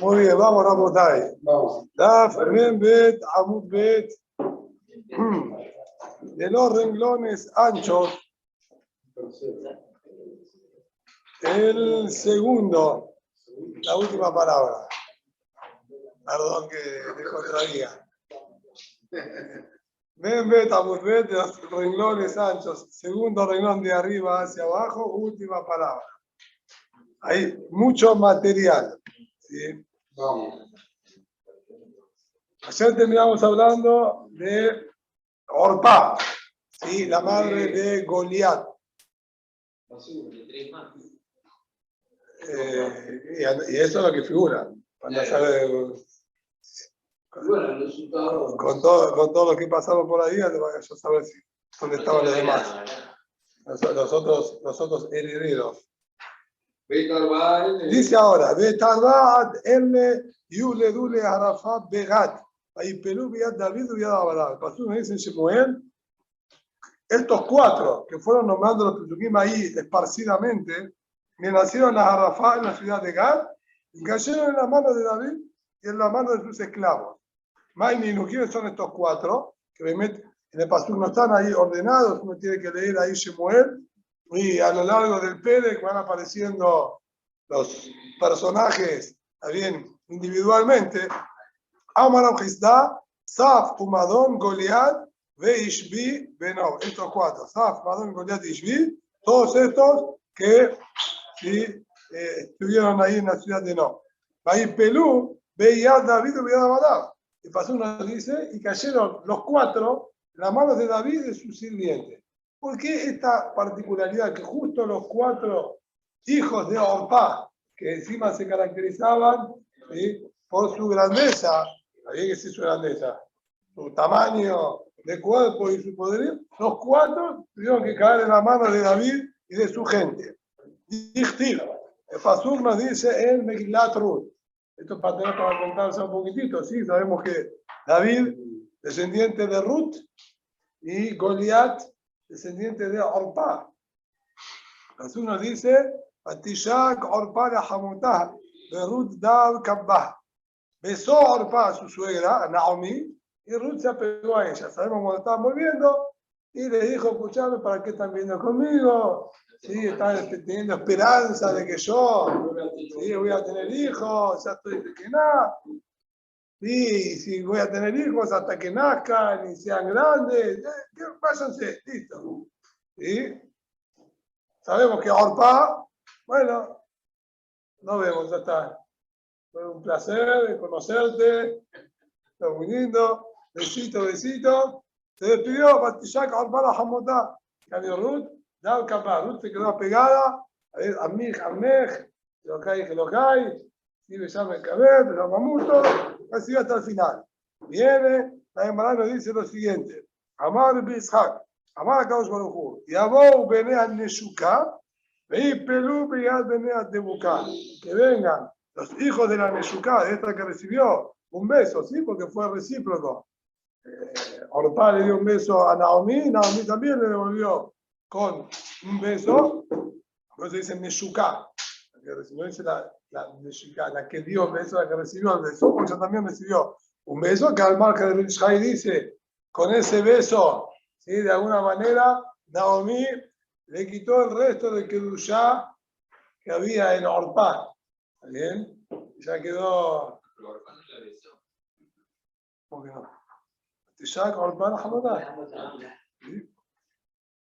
Muy bien, vamos, Rabotay. Daf, Mem, Bet, Amud, Bet. De los renglones anchos, el segundo, la última palabra. Perdón que te contradiga. Mem, Bet, Amud, Bet, de los renglones anchos, segundo renglón de arriba hacia abajo, última palabra. Hay mucho material. ¿Sí? Vamos. Ayer terminamos hablando de Orpá, ¿sí? La madre de Goliat. Y eso es lo que figura. Cuando sale, con todo lo que pasamos por ahí, ya saber dónde estaban los demás. Los otros herederos. Dice ahora, Betarbat Erne Yule Dule Arafat Begat. Ahí Pelú Biad David Biad Abalá. Pasó una vez en Shemuel. Estos cuatro que fueron nombrando los Pesukim ahí esparcidamente, que nacieron a Arafat en la ciudad de Gad y cayeron en la mano de David y en la mano de sus esclavos. Maiminu, ¿quiénes son estos cuatro? Que en el Pasuk no están ahí ordenados, uno tiene que leer ahí Shemuel. Y a lo largo del Perec van apareciendo los personajes también individualmente. Amaram Hizda, Saf, Umadon, Goliat, Ve Ishbi, Beno. Estos cuatro, Saf, Umadon, Goliat y Ishbi, todos estos que ¿sí? Estuvieron ahí en la ciudad de No. Ahí Pelú, Beyad David y Beyad Abadá. Y pasó uno dice, y cayeron los cuatro en las manos de David y de sus sirvientes. ¿Por qué esta particularidad? Que justo los cuatro hijos de Orpá, que encima se caracterizaban ¿sí? por su grandeza, ¿sabía que sí su grandeza? Su tamaño de cuerpo y su poderío, los cuatro tuvieron que caer en la mano de David y de su gente. Dichtiv, el Pasuk nos dice en Megilat Ruth. Esto es para contarse un poquitito, ¿sí? Sabemos que David, descendiente de Ruth, y Goliat, descendiente de Orpá. Jesús nos dice, Atishak Orpá la Hamutah, de Ruth Dav Kabbah. Besó a Orpá, su suegra, a Naomi, y Ruth se apegó a ella. Sabemos cuando estaban volviendo, y le dijo, escuchame, ¿para qué están viendo conmigo? Sí, están teniendo esperanza de que yo sí, voy a tener hijos, ya estoy de que nada. Sí, si voy a tener hijos hasta que nazcan y sean grandes, váyanse, listo. ¿Sí? Sabemos que Orpá, bueno, nos vemos, ya está. Fue un placer conocerte, está muy lindo, besito, besito. Se despidió, Batishak Orpá la Hamotá. Cambió Ruth, Dal Kapá. Ruth se quedó pegada, Amij, Amej, Elokai, y besame el cabello, los mamutos, así hasta el final. Viene, la Gemara nos dice lo siguiente: Amar Bishak, Amar Akadosh Baruj Hu, Yabou Bene Neshuká, Vei Pelú Beyad Bene Tebuká, que vengan los hijos de la Neshuká, de esta que recibió un beso, ¿sí? Porque fue recíproco. Orpá le dio un beso a Naomi, Naomi también le devolvió con un beso, por eso dice Neshuká, no dice la que dio el beso, la que recibió el beso, porque ella también recibió un beso, que al margen de Bishai dice, con ese beso, ¿sí? De alguna manera, Naomi le quitó el resto de Kedushá que había en Orpá. ¿Está bien? Ya quedó. ¿Cómo que no?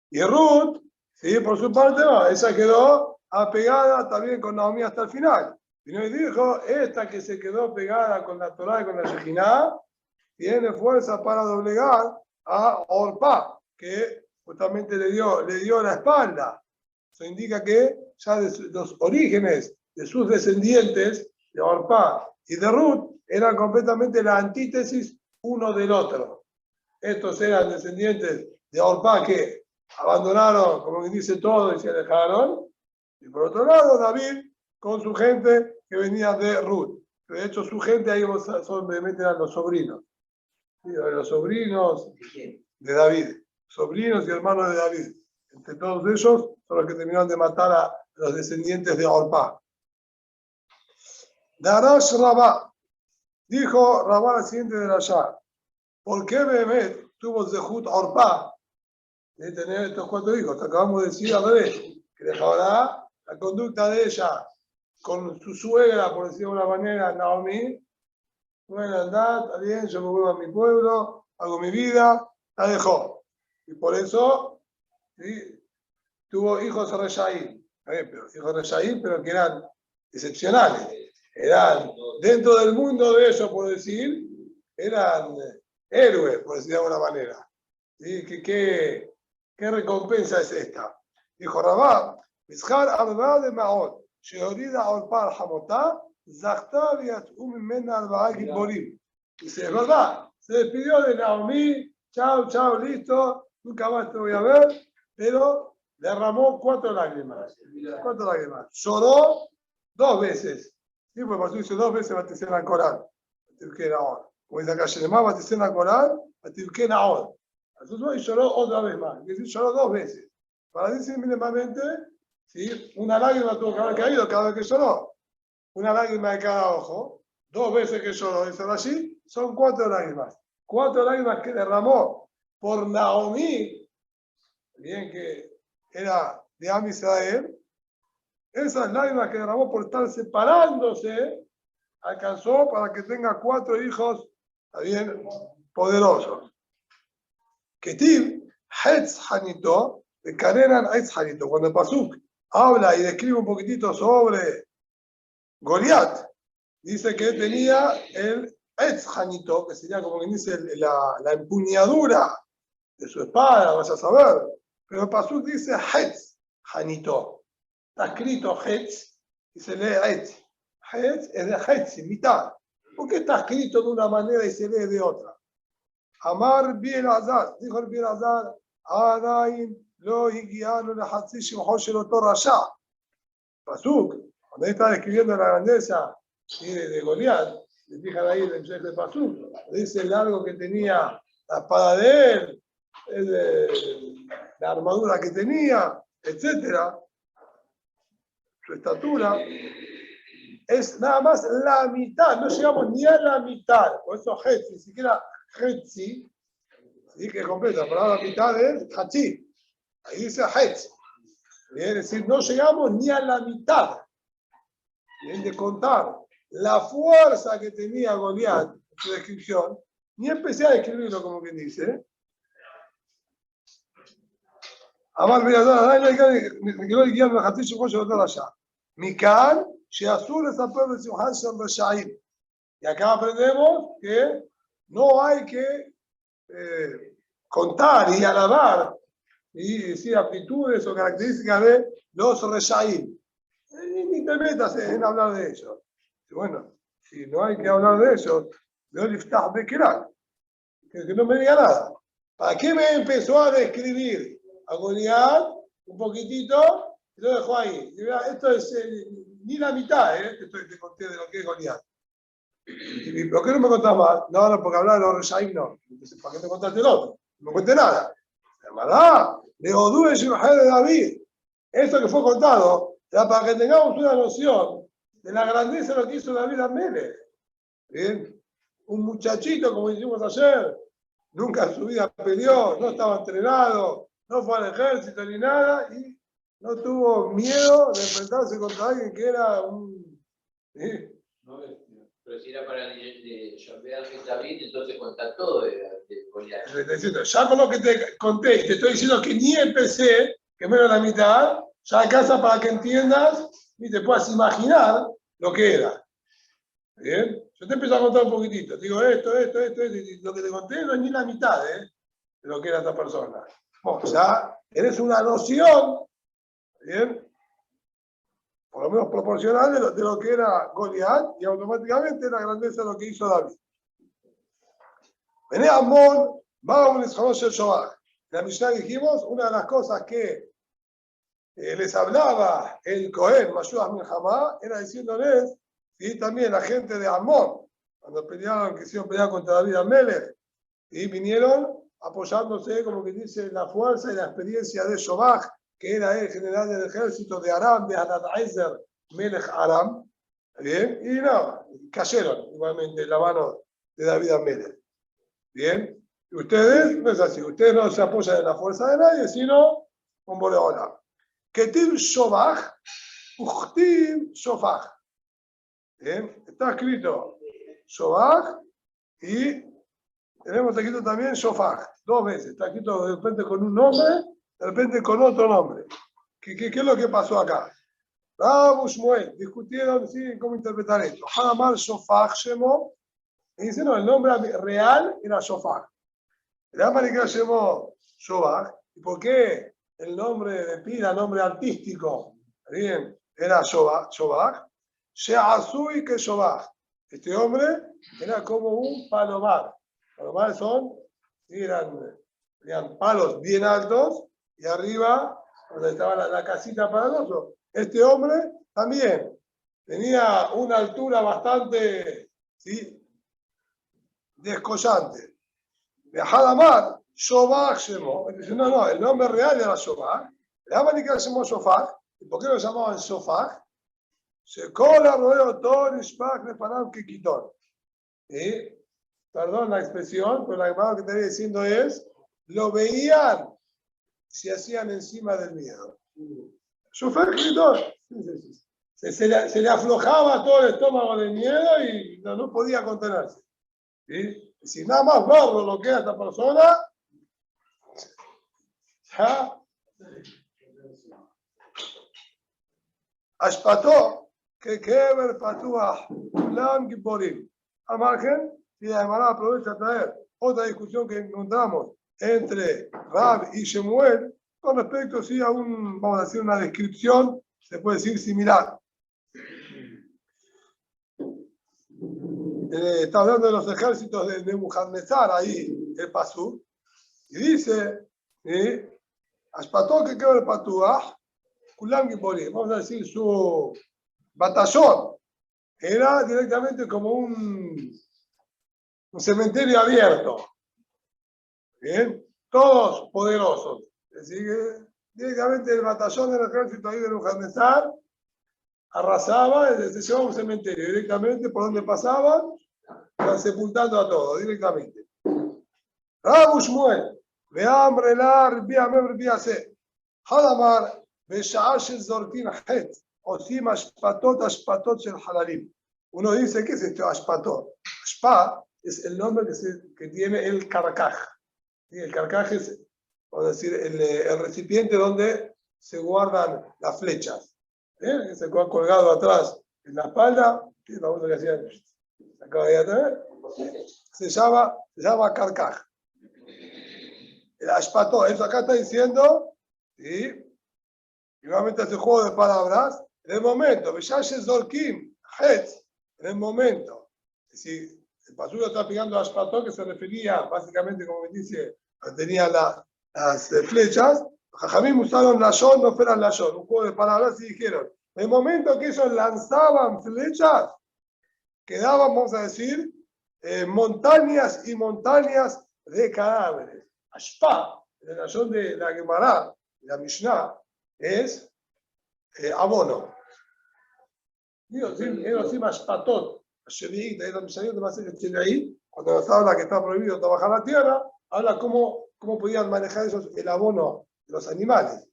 Y Ruth, ¿sí? Por su parte, no, ella quedó apegada también con Naomi hasta el final. Y nos dijo, esta que se quedó pegada con la Torá y con la Shekinah, tiene fuerza para doblegar a Orpá, que justamente le dio la espalda. Eso indica que ya los orígenes de sus descendientes, de Orpá y de Ruth, eran completamente la antítesis uno del otro. Estos eran descendientes de Orpá que abandonaron, como dice todo, y se alejaron. Y por otro lado, David con su gente que venía de Ruth. De hecho, su gente ahí obviamente eran los sobrinos. ¿Sí? Los sobrinos de David. Sobrinos y hermanos de David. Entre todos ellos son los que terminaron de matar a los descendientes de Orpá. Darash Rabá. Dijo Rabá la siguiente de allá. ¿Por qué Mehmet tuvo Zehut Orpá de tener estos 4 hijos? Te acabamos de decir al revés, que dejará la conducta de ella con su suegra, por decirlo de una manera, Naomi. Bueno, andá, está bien, yo me vuelvo a mi pueblo, hago mi vida, la dejó. Y por eso, ¿sí?, tuvo hijos Reshaim. Hijos Reshaim, pero que eran excepcionales. Eran, dentro del mundo de ellos, por decir, eran héroes, por decir de alguna manera. ¿Sí? ¿Qué recompensa es esta? Dijo Rabá, Mizhar Arba de Maot, Sheorida Orpar Hamotá, Zachta Viatú Mimena Arba Giborim. Dice, es verdad, se despidió de Naomi, chao, chao, listo, nunca más te voy a ver, pero derramó 4 lágrimas. 4 lágrimas. Lloró 2 veces. Sí, porque pasó dice 2 veces Batisena al Corán. Como dice acá, Shelemá Batisena al Corán, Batisena ahora. Entonces lloró otra vez más. Es decir, lloró 2 veces. Para decir mínimamente, ¿sí?, una lágrima tuvo que haber caído cada vez que lloró. Una lágrima de cada ojo. 2 veces que lloró, dice allí, son 4 lágrimas. 4 lágrimas que derramó por Naomi, bien que era de Am Israel. Esas lágrimas que derramó por estar separándose, alcanzó para que tenga 4 hijos, bien, poderosos. Ketiv, Hetz Hanito, de Karenan Hetz Hanito. Cuando el Pasuk habla y describe un poquitito sobre Goliat, dice que tenía el Hetz Hanito, que sería como quien dice la empuñadura de su espada, vas a saber. Pero el Pasuk dice Hetz Hanito. Está escrito Hetz y se lee Hetz. Hetz es de Hetz, mitad. ¿Por qué está escrito de una manera y se lee de otra? Amar bien Azar, dijo el bien Azar, Adain lo higiano la hatzish mojoshe lo torrasha. Pasuk, cuando él está describiendo la grandeza de Goliat, se fijan ahí en el de Pasuk, dice el largo que tenía la espada de él, la armadura que tenía, etcétera. Su estatura es nada más la mitad, no llegamos ni a la mitad, por eso Hetzi, ni siquiera Hetzi, ¿sí?, que completa, la palabra mitad es Hachi, ahí dice Hetz, es decir, no llegamos ni a la mitad, bien, de contar la fuerza que tenía Goliat en su descripción, ni empecé a describirlo como quien dice. Amar Mikan, y acá aprendemos que no hay que contar y alabar y decir aptitudes o características de los Reshaim. Ni te metas en hablar de ellos. Bueno, si no hay que hablar de ellos, que no me diga nada. ¿Para qué me empezó a describir a Goliat un poquitito y lo dejó ahí? Esto es ni la mitad, te conté de lo que es Goliat. ¿Y por qué no me contás más? No, porque hablar de los Reshaim no. Entonces, ¿para qué me contaste el otro? No me conté nada. La verdad, de Odú y mujer de David. Esto que fue contado, era para que tengamos una noción de la grandeza de lo que hizo David Amelech. Bien, un muchachito, como dijimos ayer, nunca en su vida peleó, no estaba entrenado, no fue al ejército ni nada, y no tuvo miedo de enfrentarse contra alguien que era un... No, pero si era para Jorbear que David, entonces contar todo de Goliat. Ya con lo que te conté y te estoy diciendo que ni empecé, que menos la mitad, ya alcanza para que entiendas y te puedas imaginar lo que era. ¿Bien? Yo te empiezo a contar un poquitito. Digo esto, y lo que te conté no es ni la mitad de lo que era esta persona. Bueno, ya eres una noción, ¿bien?, por lo menos proporcional de lo que era Goliat y automáticamente la grandeza de lo que hizo David. Vené Amón, vamos a conocer Shobach. En la Mishnah dijimos, una de las cosas que les hablaba el Cohen, Mashuach Milhamá, era diciéndoles, y también la gente de Amón, cuando pelearon, quisieron pelear contra David Amelech, y vinieron apoyándose, como que dice, la fuerza y la experiencia de Shobach, que era el general del ejército de Aram, de Hadad Ezer Melech Aram, Bien, y no, cayeron igualmente en la mano de David Amélez. Bien, y ustedes no es así, ustedes no se apoyan en la fuerza de nadie, sino con Boreola. Ketiv Shobach, Uchtiv Shofach. Bien, está escrito Shobach y tenemos escrito también Shofach, 2 veces. Está escrito de repente con un nombre, de repente con otro nombre. ¿Qué es lo que pasó acá? Rab Shmuel discutieron ¿sí? cómo interpretar esto. Hadamar Shofach Shemo. Y dice, no, el nombre real era Shofach. El Amaricá llamó Shobach. ¿Y por qué el nombre de pila, nombre artístico, bien, era Shobach? She'azui que Shobach. Este hombre era como un palomar. Palomar son, ¿sí? eran palos bien altos y arriba, donde estaba la casita para el oso. Este hombre también tenía una altura bastante, ¿sí? descollante. De Hadamar, Shobach Shemo. Dice, no, el nombre real era Shobach. Le llaman que llamó Shofach. ¿Y por qué lo llamaban Shofach? Se cola, rodeo, todo, Ishbach, Lepanam, Kikitón. Y, perdón la expresión, pero la palabra que te estoy diciendo es, lo veían si hacían encima del miedo. Shofach, Kikitón. Se le aflojaba todo el estómago del miedo y no podía contenerse. ¿Sí? Si nada más verlo lo que es esta persona, ya Ashpató, que Keber Patuah, Ulam Giborim. Al margen, y además aprovecha a traer otra discusión que encontramos entre Rab y Shemuel con respecto sí, a vamos a decir, una descripción, se puede decir similar. Está hablando de los ejércitos de Nebuchadnezzar, ahí el Pasú, y dice, Ashpató que Keber Patuah, Ulam Giborim. Vamos a decir su batallón. Era directamente como un cementerio abierto. Bien, todos poderosos. Es decir, que directamente el batallón del ejército ahí de Nebuchadnezzar arrasaba y se llevaba a un cementerio. Directamente por donde pasaban, iban sepultando a todos, directamente. Rab Shmuel, veam relar, veam viase. Hadamar, בשעה שזורקים חטא, עושים השפטות של חללים. Uno dice, ¿qué es esto? Ashpatot. Ashpa es el nombre que tiene el carcaj. El carcaj es, vamos a decir, el recipiente donde se guardan las flechas. Se ha colgado atrás en la espalda, que es la cosa que hacían. Acaba de atrás. Se llama carcaj. El Ashpatot, eso acá está diciendo, ¿sí? Igualmente este juego de palabras, en el momento, en el momento, es decir, el Pasú está pegando a Ashpató, que se refería básicamente, como me dice, tenía las flechas, Jajamim usaron Lashon, no fueran Lashon, un juego de palabras y dijeron, en el momento que ellos lanzaban flechas, quedaban, vamos a decir, montañas y montañas de cadáveres. Ashpa, en el Lashon de la Gemara, de la Mishnah, es abono. Digo, sí, Ashpatot, cuando nos habla que está prohibido trabajar la tierra, habla cómo podían manejar el abono de los animales.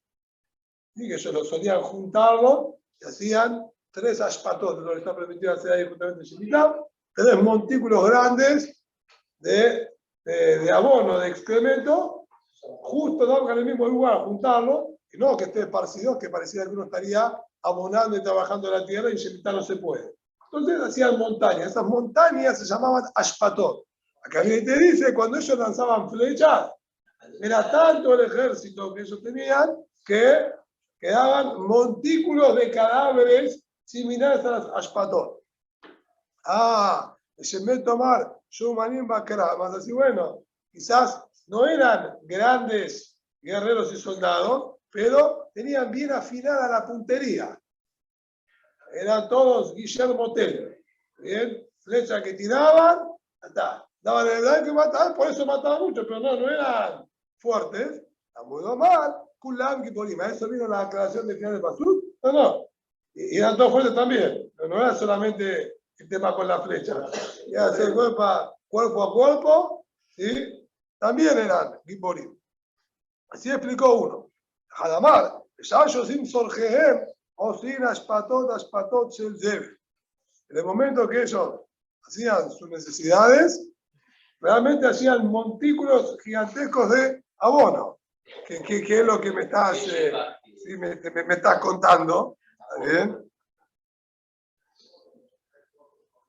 Y que ellos lo solían juntarlo y hacían 3 ashpatot, lo que está permitido hacer ahí justamente en Shemitah, 3 montículos grandes de abono, de excremento, justo en el mismo lugar, juntarlo. Y no que esté esparcido, que parecía que uno estaría abonando y trabajando la tierra y en Shemitah no se puede. Entonces hacían montañas. Esas montañas se llamaban Ashpatot. Acá te dice, cuando ellos lanzaban flechas, era tanto el ejército que ellos tenían que quedaban montículos de cadáveres similares a las Ashpatot. Shemet Tomar, Shumanim Bakra. Más así, bueno, quizás no eran grandes guerreros y soldados, pero tenían bien afinada la puntería. Eran todos Guillermo Tell. Bien, flechas que tiraban, daban el blanco y mataban, por eso mataban mucho, pero no eran fuertes. A muy mal, Kulam Giborim. A eso vino la aclaración del final de Pasuk. No. Y eran todos fuertes también, no era solamente el tema con la flecha, y hacer cuerpo a cuerpo, ¿sí? También eran Giborim. Así explicó uno. Hadamar, Shashosim Sorgehem, Osin Ashpatot Shel Zev. En el momento que ellos hacían sus necesidades, realmente hacían montículos gigantescos de abono. ¿Qué es lo que me estás, sí, me estás contando? ¿Está bien?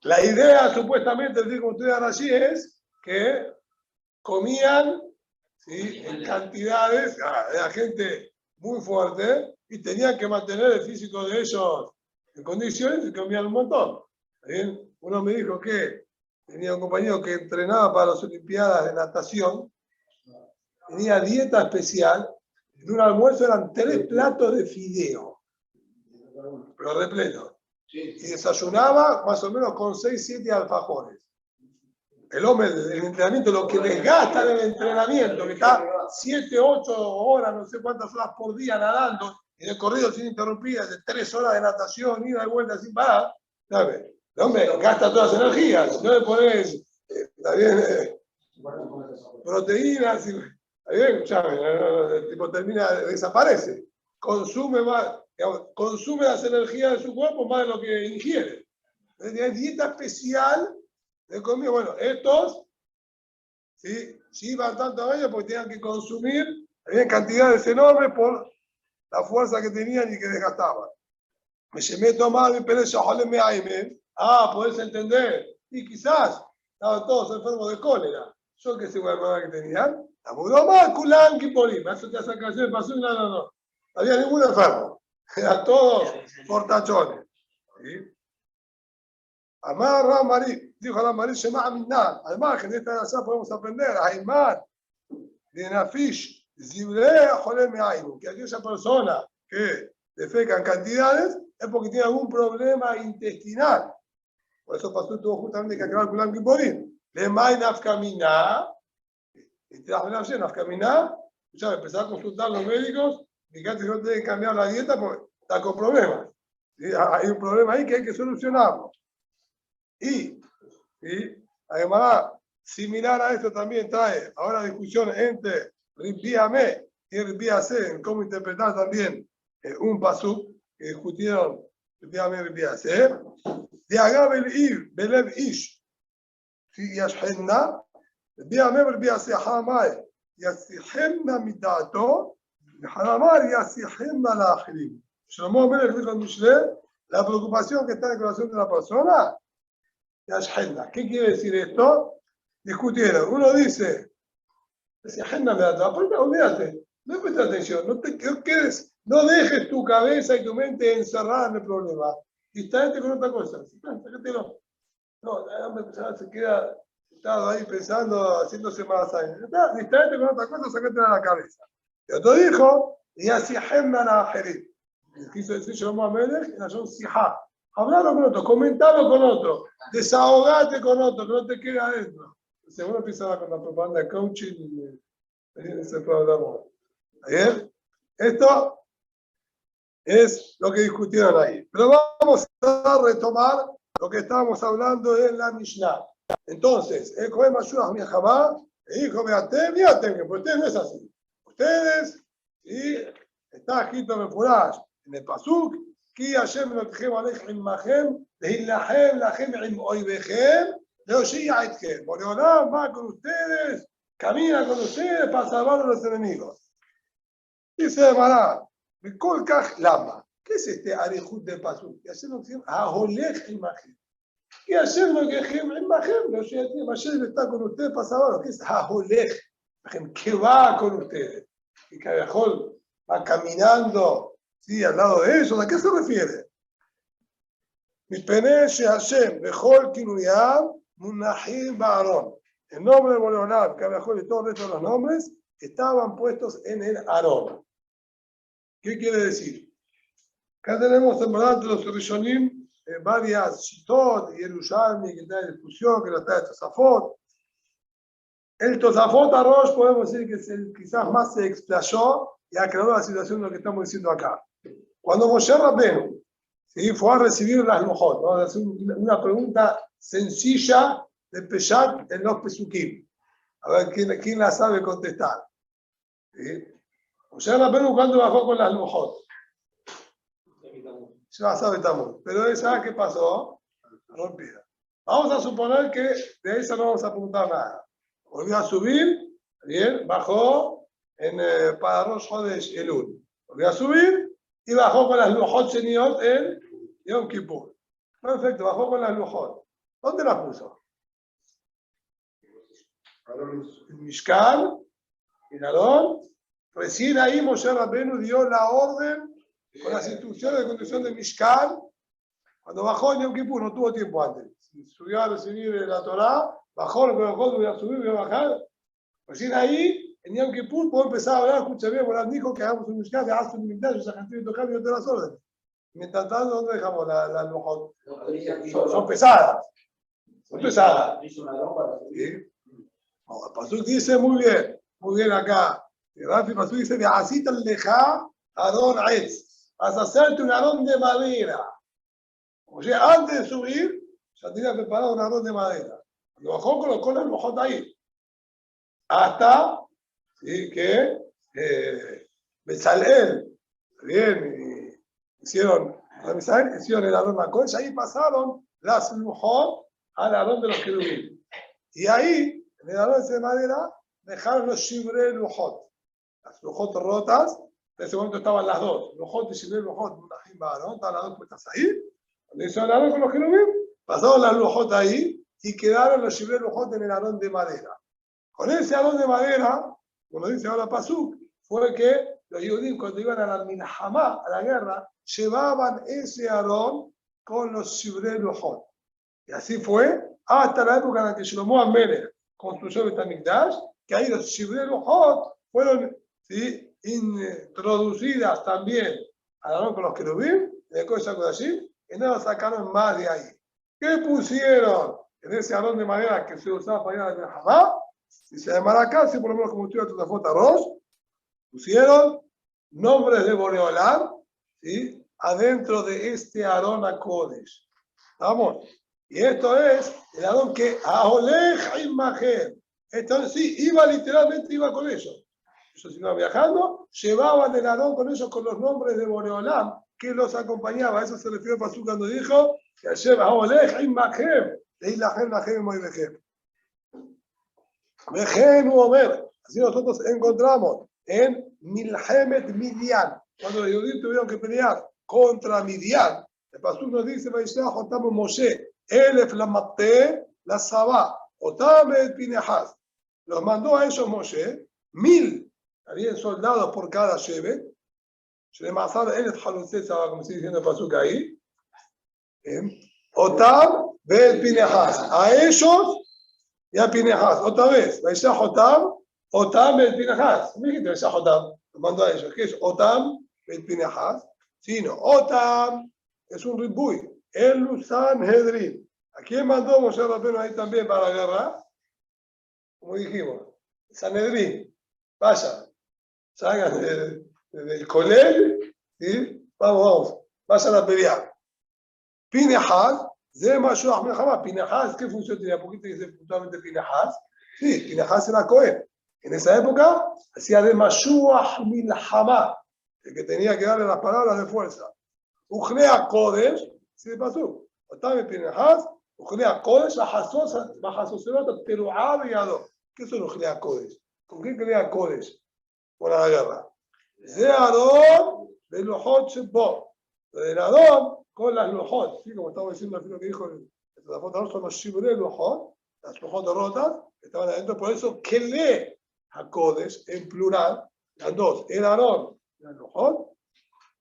La idea, supuestamente, el como ustedes allí, es que comían, ¿sí?, en cantidades, era gente muy fuerte y tenían que mantener el físico de ellos en condiciones y comían un montón. ¿Bien? Uno me dijo que tenía un compañero que entrenaba para las Olimpiadas de natación, tenía dieta especial, en un almuerzo eran 3 platos de fideo, pero repleto. Y desayunaba más o menos con 6, 7 alfajores. El hombre, el entrenamiento, lo que desgasta en el entrenamiento, que está 7, 8 horas, no sé cuántas horas por día nadando, y de corrido sin interrumpidas, de 3 horas de natación, ida y vuelta sin parar, ¿sabes? El hombre gasta todas las energías. No le pones, está bien, proteínas, está bien, ¿sabes? El tipo termina, desaparece. Consume más, digamos, consume las energías de su cuerpo más de lo que ingiere. Entonces, hay dieta especial de comida. Bueno, estos sí iban tanto a ellos porque tenían que consumir, había cantidades enormes por la fuerza que tenían y que desgastaban. Me llamé tomar mi pereza, podés entender. Y quizás estaban todos enfermos de cólera. Yo que sé cuál que tenían. La mudó más, culán, kiporim. Eso te hace canción, pasó y no. No había ningún enfermo. Eran todos portachones. ¿Sí? Amar Ramari, dijo Ramari, Shema Aminah. Al margen de esta gracia podemos aprender a Aymar, de Nafish, Zibre, Jolem Ainu, que aquella persona que defeca en cantidades es porque tiene algún problema intestinal. Por eso pasó todo justamente que acabar con el Kiporim. Le May Nafkamina, y te das Nafkamina, ya empezar a consultar a los médicos, fíjate que no tienen que cambiar la dieta porque está con problemas. ¿Sí? Hay un problema ahí que hay que solucionarlo. Y además, similar a esto también trae ahora discusión entre Ribíame y Ribíase en cómo interpretar también un pasú que discutieron Ribíame y Ribíase. De Agabel Ir, Belev Ish, si Yashhenna, Ribíame y Ribíase Hamay, Yasihemna Midato, Hamar Yasihemna la Ajirim. Shlomo Melech dijo en Mishle, la preocupación que está en el corazón de la persona. ¿Qué quiere decir esto? Discutieron. Uno dice, olvídate, no prestes atención, no te quedes, no dejes tu cabeza y tu mente encerrada en el problema. Distraete con otra cosa. Sácatelo. No, se queda sentado ahí pensando, haciéndose más años. Distraete con otra cosa, sácatela a la cabeza. Y otro dijo, y así a Jerez. Quiso decir Shlomo Amelech, y nació Sijá. Hablarlo con otro, comentarlo con otro, desahogate con otro, que no te quede adentro. Seguro empieza con la propaganda de coaching y se puede hablar más. ¿Bien? Esto es lo que discutieron ahí. Pero vamos a retomar lo que estábamos hablando en la Mishnah. Entonces, el Kohen Mashiach Miahamá, el hijo de Atem, pues ustedes no es así. Ustedes, ¿sí? Está escrito en el Furash, en el Pasuk, כי השם אלוהיכם הולך עמכם, להילחם לכם עם אויביכם, להושיע אתכם. Boreolam va con ustedes, camina con ustedes para salvar a los enemigos. Dice Mará, Mikol Kaj Lama. ¿Qué es este arejut de Pasuk? Que Hashem Elohim aholech imachem. Que Hashem Elohim imachem, להושיע אתכם. Hashem está con ustedes para salvarlos. ¿Qué es aholech? ¿Qué va con ustedes? Y Kavejol va caminando. Sí, al lado de ellos, ¿a qué se refiere? Mi peneche Hashem, Bechol Kinuyam, Munahim Baaron. El nombre de Boreolam, que había y todos estos los nombres, estaban puestos en el Aarón. ¿Qué quiere decir? Acá tenemos en verdad los Rishonim varias Shitot y Yerushalmi, que está en discusión, que lo está en Tosafot. El Tosafot Arosh podemos decir que es el quizás más se explayó y aclaró la situación de lo que estamos diciendo acá. Cuando Moshe Rabbenu ¿sí? Fue a recibir las lujot. Vamos a hacer una pregunta sencilla de Peshat en los Pesukim. A ver quién la sabe contestar. ¿Sí? Moshe Rabbeinu, ¿cuándo bajó con las lujot? Ya sabe Tamuz. Pero esa, ¿qué pasó? Rompida. Vamos a suponer que de esa no vamos a preguntar nada. Volvió a subir, bien, bajó para Rosh Chodesh Elul. Volvió a subir y bajó con las lujot sheniot en Yom Kippur. Perfecto, bajó con las lujot. ¿Dónde las puso? En Mishkan, en Aarón. Recién ahí Moshe Rabbeinu dio la orden con las instrucciones de conducción de Mishkan. Cuando bajó en Yom Kippur no tuvo tiempo antes. Subió a recibir la Torá, bajó, lo que bajó, voy a subir, voy a bajar. Recién ahí, en Yom Kippur, puedo empezar a hablar, escucha bien, Morán dijo que hagamos un Mishkan, que hagas un inventario, esa gente de tocar y yo te las órdenes. Mientras tanto, ¿dónde dejamos las lujot? Son pesadas. Son pesadas. ¿Sí? El Pasuk dice muy bien acá. El Pasuk dice, así te aleja Adón Etz. Vas a hacerte un Adón de madera. O sea, antes de subir, ya tenía preparado un Adón de madera. Cuando bajó, colocó las lujot ahí. Hasta ¿sí? Que Bezalel, bien, hicieron el Adón Akodesh, ahí pasaron las lujot al Adón de los querubín. Y ahí, en el Adón de madera, dejaron los shivrei lujot. Las lujot rotas, en ese momento estaban las dos, lujot y shivrei lujot, estaban las dos puestas ahí. Cuando hicieron el Adón con los querubín, pasaron las lujot ahí y quedaron los shivrei lujot en el Adón de madera. Con ese Adón de madera, como dice ahora Pasuk, fue que los judíos cuando iban a la Milhamá, a la guerra, llevaban ese Adón con los shivrei lujot. Y así fue hasta la época en la que Shlomo Amelech construyó el Beit HaMikdash, que ahí los shivrei lujot fueron ¿sí? introducidas también al Adón con los querubín, de Kodesh HaKodashim, y no lo sacaron más de ahí. ¿Qué pusieron en ese Adón de madera que se usaba para ir a la Milhamá? Dice de Maracá, si por lo menos como estudia tu foto arroz, pusieron nombres de Boreolam, ¿sí? Adentro de este Aarón HaKodesh. ¿Vamos? Y esto es el Aarón que Aolej Imagen. Esto sí, literalmente iba con ellos. Ellos iban viajando, llevaban el Aarón con ellos con los nombres de Boreolam que los acompañaba. Eso se refiere a Pasuk cuando dijo que ayer Aolej Imagen, Leilahem Lahem Moilehem. Así nosotros encontramos en Milhemet Midian, cuando los judíos tuvieron que pelear contra Midian. El pastor nos dice, Moshe, Elef la Maté, la Sabá, Otam el Pinehas. Los mandó a ellos Moshe, 1000, habían soldados por cada Shevet. Shelemazar Elef Halutze Sabá, como sigue diciendo el pastor ahí. Otam el Pinehas. A ellos y a Pinehas, otra vez, Vaishah Otam el Pinehas. ¿Me dijiste Vaishah Otam? Lo mandó a ellos. ¿Qué es Otam el Pinehas? Sino Otam es un ribuy. El Sanhedrin. ¿A quién mandó Moshe Rabbeinu ahí también para la guerra? Como dijimos, Sanhedrin. Vayan, salgan del colegio, ¿sí? Vamos, vayan a pelear. Pinehas. Pinehas, ¿qué función tenía? ¿Por qué te dice puntualmente Pinehas? Sí, Pinehas era Cohen. En esa época hacía de Mashuach Milhamá, el que tenía que darle las palabras de fuerza. Ujlea Kodesh, ¿sí de pasó? Otame Pinehas, Ujlea Kodesh, Bajasoserot, Teruab y Adó. ¿Qué son Ujlea Kodesh? ¿Con qué crea Kodesh? Por la guerra. De Adón, de Lujot Shebo. De Adón, con las lujot, ¿sí? Como estamos diciendo lo que dijo el Tratado, son los shivrei lujot, las lujot rotas, que estaban adentro, por eso que lee HaKodesh en plural, las dos, el Aarón y las lujot,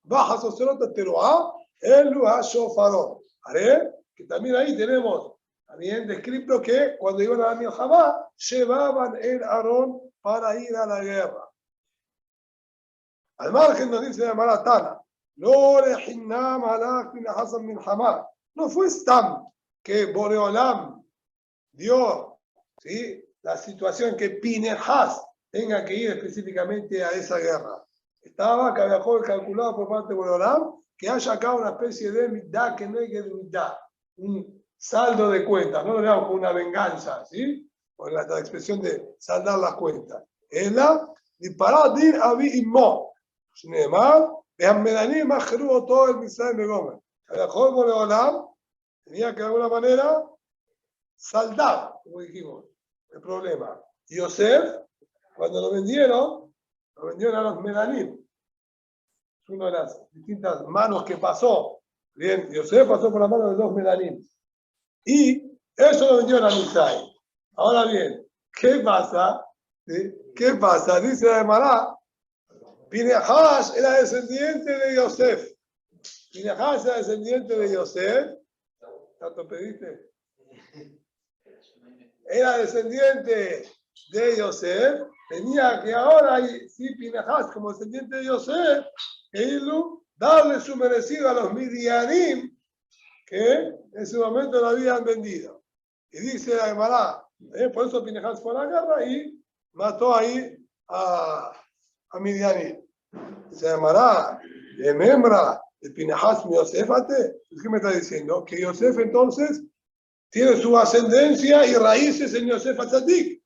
baja socerota teruá, el shofarot. Haré, que también ahí tenemos también descrito que cuando iban a la Milhamá, llevaban el Aarón para ir a la guerra. Al margen nos dice Maratana, no fue Stam que Boreolam dio, ¿sí? La situación que Pinehas tenga que ir específicamente a esa guerra. Estaba calculado por parte de Boreolam que haya acá una especie de mitad que no hay que mitad, un saldo de cuentas, no lo veamos como una venganza, ¿sí? Con la expresión de saldar las cuentas. Es la disparar dir avi immo. Shneemar, vean más jeruo todo el Misael de Gómez. A la mejor Boreolam tenía que de alguna manera saldar, como dijimos, el problema. Yosef, cuando lo vendieron a los Medanim. Es una de las distintas manos que pasó. Bien, Yosef pasó por la mano de dos Medanim. Y eso lo vendió a Misai. Ahora bien, ¿qué pasa? ¿Sí? ¿Qué pasa? Dice la Gemara, Pinehas era descendiente de Yosef. Pinehas era descendiente de Yosef. ¿Tanto pediste? Era descendiente de Yosef. Tenía que ahora, sí, Pinehas como descendiente de Yosef, darle su merecido a los Midianim que en su momento lo habían vendido. Y dice la Gemara, por eso Pinehas fue a la guerra y mató ahí a Midianim. Se llamará de Memra, de Pinehas mi Yosefate. ¿Qué me está diciendo? Que Yosef entonces tiene su ascendencia y raíces en Yosef Atzadik.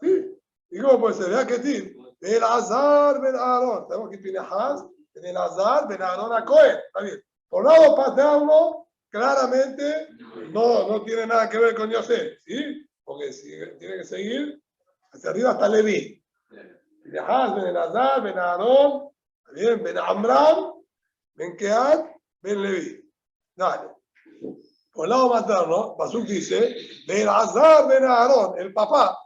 ¿Sí? ¿Y cómo puede ser? Vea que tiene. El Azar ben Aarón. Sabemos que Pinehas en el Azar ben Aarón a Cohen. Está bien. Por lado paterno, claramente no tiene nada que ver con Yosef. ¿Sí? Porque tiene que seguir hacia arriba hasta Leví. Pinehas ben Elazar, ben Aarón, bien, ben Amram, ben Keat, ben Leví. Dale. Por el lado materno, Pasuk dice, ben Elazar, ben Aarón, el papá,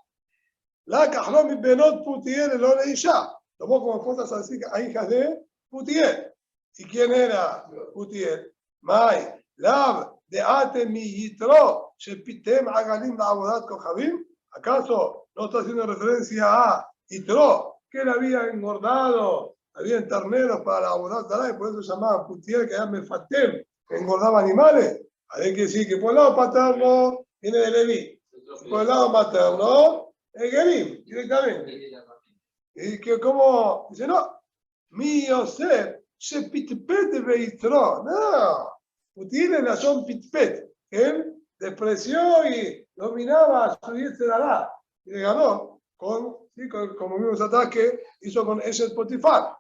la Kahlom y Benot Putiel, el Ole Isha. Tomó como esposas a hijas de Putiel. ¿Y quién era Putiel? Mai, Lab, de Ate mi Yitro, Shepitem Agalim la Abodat Kochavim. ¿Acaso no está haciendo referencia a Yitro, que él había engordado, había terneros para la Abodat Taray, por eso se llamaba Putiel, que era Mefatem, que engordaba animales? Hay que decir que por el lado paterno viene de Leví, por el lado materno, el Gerim, directamente. Y que como, dice, no, mi Yosef, se pitpet veitro, no, Putiel la son pitpet, él despreció y dominaba a su diestra y le ganó como vimos atrás que hizo con Eshet Potifar.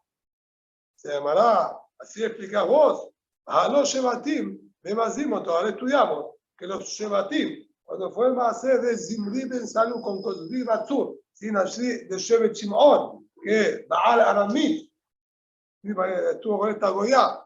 Se llamará, así explicás vos, a los Shevatim, ahora estudiamos que los Shevatim, cuando fue el Maaseh de Zimri ben Salu con Kozri Batzur, sin así de Shevet Shimon, que Baal Aramit, estuvo con esta Goya.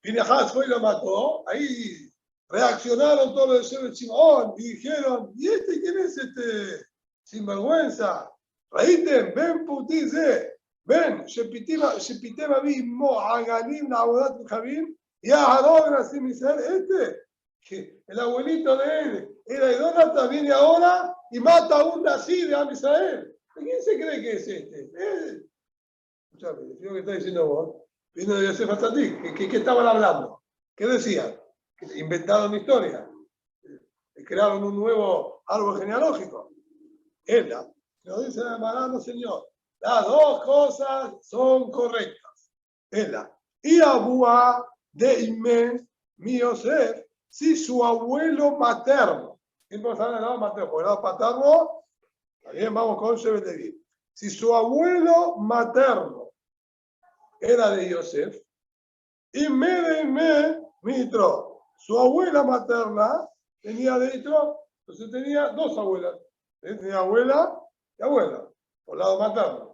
Pinehas fue y lo mató, ahí reaccionaron todos los de Shevet Shimon y dijeron, ¿y este quién es este sinvergüenza? Reíten, ven putize. ven, שפיתם אבי אמו עגלים לעבודת כוכבים, y a Aarón así Misael, que el abuelito de él era idólatra, viene ahora y mata a un nací de Amisael. ¿Quién se cree que es este? Escuchame, lo que está diciendo vos, vino de Yosef Atzadik, ¿qué estaban hablando? ¿Qué decían? Que inventaron historia, crearon un nuevo árbol genealógico. Ella, lo dice la Gemara, no señor. Las dos cosas son correctas. Ella. Y Abúa de Imen, mi Yosef, si su abuelo materno, ¿quién puede saber el lado materno? Por el lado paterno, también vamos con Shevet Leví. Si su abuelo materno era de Yosef, y me Mitro, su abuela materna tenía de Mitro, entonces tenía dos abuelas. Tenía abuela y abuela, por el lado materno.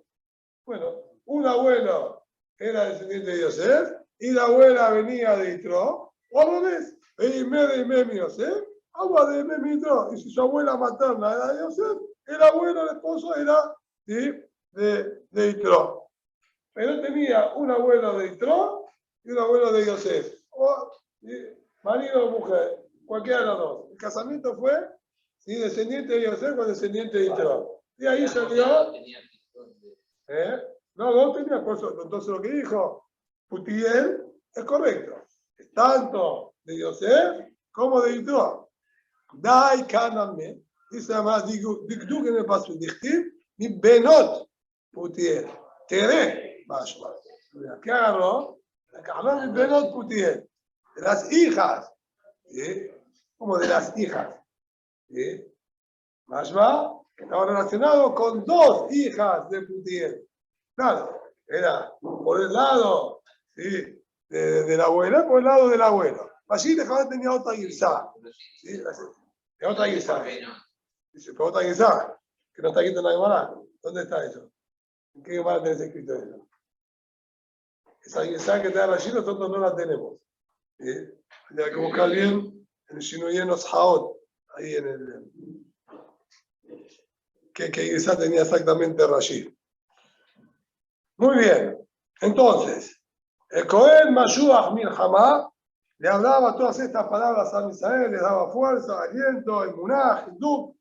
Bueno, un abuelo era descendiente de Yosef y la abuela venía de Yitro, o al revés, de Yosef, agua de Yitro. Y si su abuela materna era de Yosef, el abuelo, el esposo, era de Yitro. Pero tenía un abuelo de Yitro y un abuelo de Yosef, o marido o mujer, cualquiera de los dos. El casamiento fue descendiente de Yosef o descendiente de Yitro. Y ahí salió. No tenía, por eso, entonces lo que dijo Putiel es correcto. Es tanto de Yosef como de Yitro. Dai Kaname, dice además, Dikduk en el paso, Dichtiv, mi Benot Putiel. Tere, Bashma. ¿Qué agarró? La Kahla de Benot Putiel, de las hijas. ¿Sí? Como de las hijas. ¿Sí? Más va, que estaba relacionado con dos hijas de Putiel. Claro, era por el lado, ¿sí?, de la abuela, por el lado del abuelo. Allí Lejabat tenía otra guisá. ¿Sí? Otra guisá. Dice, pero otra guisá, que no está escrito en la Gemara. ¿Dónde está eso? ¿En qué Gemara tenés escrito eso? Esa guisá que te da allí nosotros no la tenemos. ¿Sí? Hay que buscar bien en Shinuyenos Haot, ahí en el... ¿Qué guisá tenía exactamente Rashi? Muy bien. Entonces, el Cohen Mashuach Milhamá le hablaba todas estas palabras a Misael, le daba fuerza, aliento, emuná, hindú.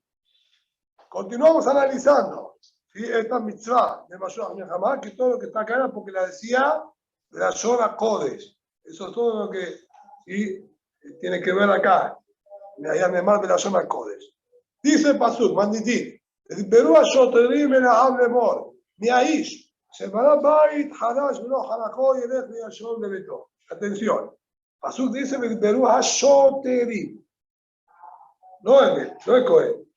Continuamos analizando, ¿sí?, esta mitzvah de Mashuach Milhamá, que todo lo que está acá era porque la decía de la Shora Kodesh. Eso es todo lo que, ¿sí?, tiene que ver acá. Allá me de la Shora Kodesh. Dice Pasuk, Manditi, Perú a Shoterim en Hable Mor, mi Aish. Atención. Pasuk dice Perú a Shoterim. No es Cohen.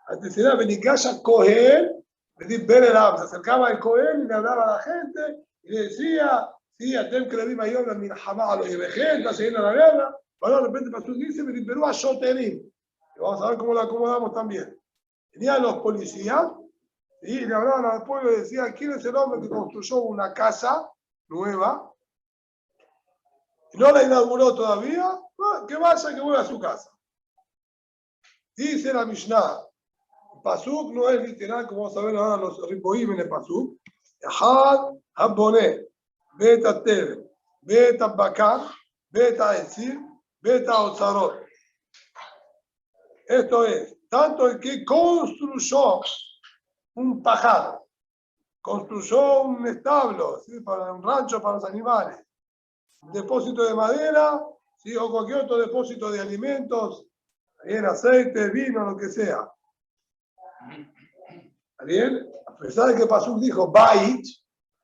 Antes era Benikasha Cohen, se acercaba al Cohen y le hablaba a la gente y le decía, sí, Atem Krevim Ayom, la Milhamá, a los Yevejenta, siguiendo la guerra. Ahora de repente Pasuk dice Perú a Shoterim. Y vamos a ver cómo lo acomodamos también. Venían los policías y le hablaban al pueblo y decían, ¿quién es el hombre que construyó una casa nueva y no la inauguró todavía? Que vaya, que vuelva a su casa. Dice la Mishnah, Pasuk no es literal, como vamos a ver ahora los ripoim en el Pasuk. Yahad Habboné, Beta Teve, Beta Bakar, Beta Etzir, Beta Otzarot. Esto es, tanto el que construyó un pajar, construyó un establo, ¿sí?, para un rancho para los animales, un depósito de madera, ¿sí?, o cualquier otro depósito de alimentos, bien, aceite, vino, lo que sea. ¿Está bien? A pesar de que Pasuk dijo Bait,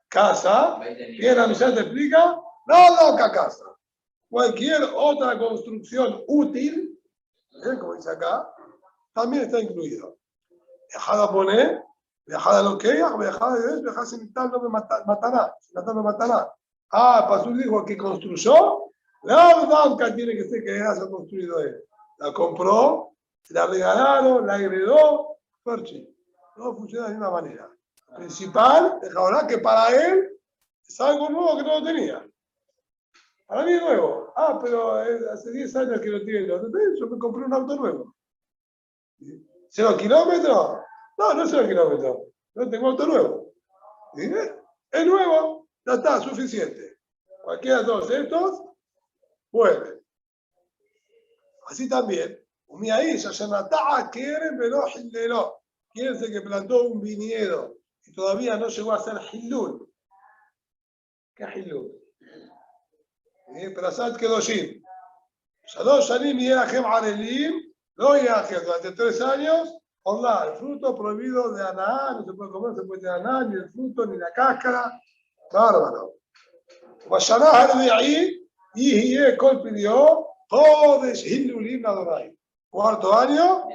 casa, bien, la misión te explica, no, casa. Cualquier otra construcción útil, como dice acá, también está incluido. Dejada poner, dejada lo que ella, dejada de eso, dejada sin tal no me matará. Pasuk dijo que construyó, la banca tiene que ser que haya construido él. La compró, la regalaron, la heredó, Perchi. No funciona de ninguna manera. Principal, ahora que para él es algo nuevo que no lo tenía. Para mí es nuevo. Pero hace 10 años que lo tiene. Yo me compré un auto nuevo. ¿0 kilómetros? No es 0 kilómetros. No tengo auto nuevo. Es nuevo, ya está, suficiente. Cualquiera de todos estos, vuelve. Así también, quién es el que plantó un viñedo y todavía no llegó a ser Hilul. ¿Qué es Hilul? Prasat Kedoshim. Shalosh Shanim Yerahem Arelim, no Yerahem, durante 3 años, Orla, el fruto prohibido de Aná, no se puede comer, se puede de Aná, ni el fruto, ni la cáscara. Bárbaro. Vashanah Arbi'i, Yihye Kol pidió, Kodesh Hilulim Adorai. 4º año,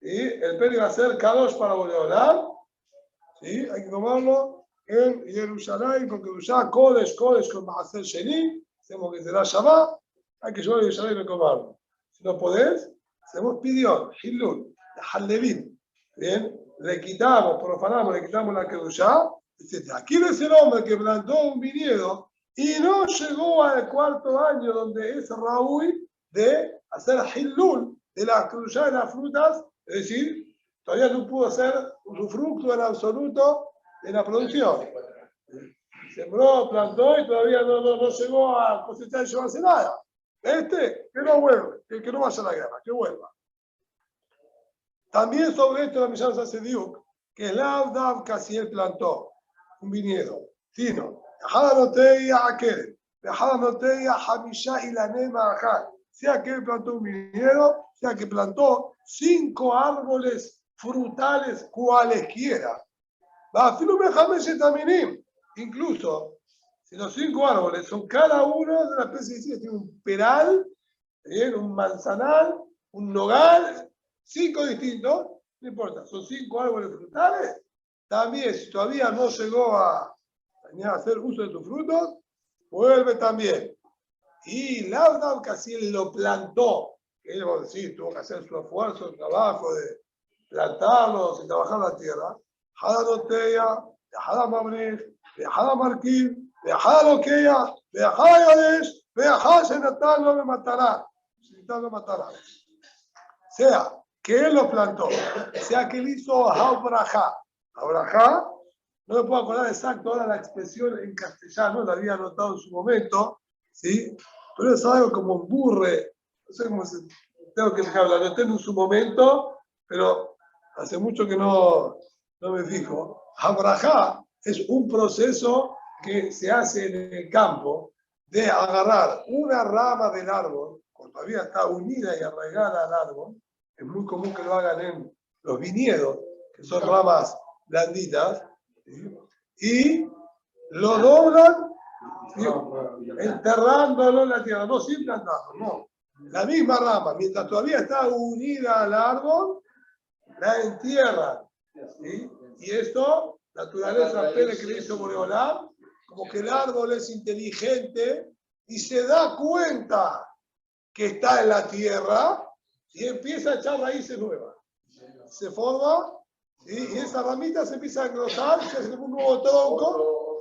¿sí?, el peri va a ser Kadosh para Boreolam, ¿sí?, hay que tomarlo en Jerusalén, con Kedushá, Kodesh con Maaser Sheni, hacemos que será Shabbat, hay que llevar a Jerusalén y comerlo. Si no podés, hacemos Pidión, Hilul, Halevim, bien, le quitamos, profanamos, le quitamos la Kedushá, etc. Aquí ves el hombre que plantó un viñedo y no llegó al 4º año donde es Raúl de hacer Hilul de la Kedushá de las frutas, es decir, todavía no pudo hacer usufructo en absoluto de la producción. Sembró, plantó y todavía no llegó a cosechar y llevarse nada. Que no vuelve, que no vaya a la guerra, que vuelva. También sobre esto la Mishnah hace diuk, que Lav Dav casi él plantó un viñedo, sino, sea que él plantó un viñedo, sea que plantó 5 árboles frutales cualesquiera. incluso si los 5 árboles son cada uno de una especie distinta, tiene un peral, ¿bien? Un manzanal, un nogal, 5 distintos, no importa, son 5 árboles frutales, también si todavía no llegó a hacer uso de sus frutos, vuelve también. Y la casi él lo plantó, que él va a decir, tuvo que hacer su esfuerzo, el trabajo de plantarlos y trabajar la tierra. Jada Notea, Jada Mabrij, Jada Marquín, Jada Loquea, Jada Yadesh, Jada Senatán no me matará. Senatán no matará. Sea que él lo plantó, sea que él hizo Abrahá. Abrahá, no me puedo acordar exacto ahora la expresión en castellano, la había anotado en su momento, ¿sí? Pero es algo como un burre, no sé cómo se, tengo que fijarlo, lo anoté en su momento, pero hace mucho que no me fijo. Abrahá es un proceso que se hace en el campo de agarrar una rama del árbol, cuando todavía está unida y arraigada al árbol, es muy común que lo hagan en los viñedos, que son ramas blanditas, ¿sí? Y lo doblan, ¿sí? Enterrándolo en la tierra, no sin plantarlo, no. La misma rama, mientras todavía está unida al árbol, la entierran, ¿sí? Y esto, naturaleza pele que le hizo Boreolá, como que el árbol es inteligente y se da cuenta que está en la tierra y empieza a echar raíces nuevas. Se forma, ¿sí? Y esa ramita se empieza a engrosar, se hace un nuevo tronco,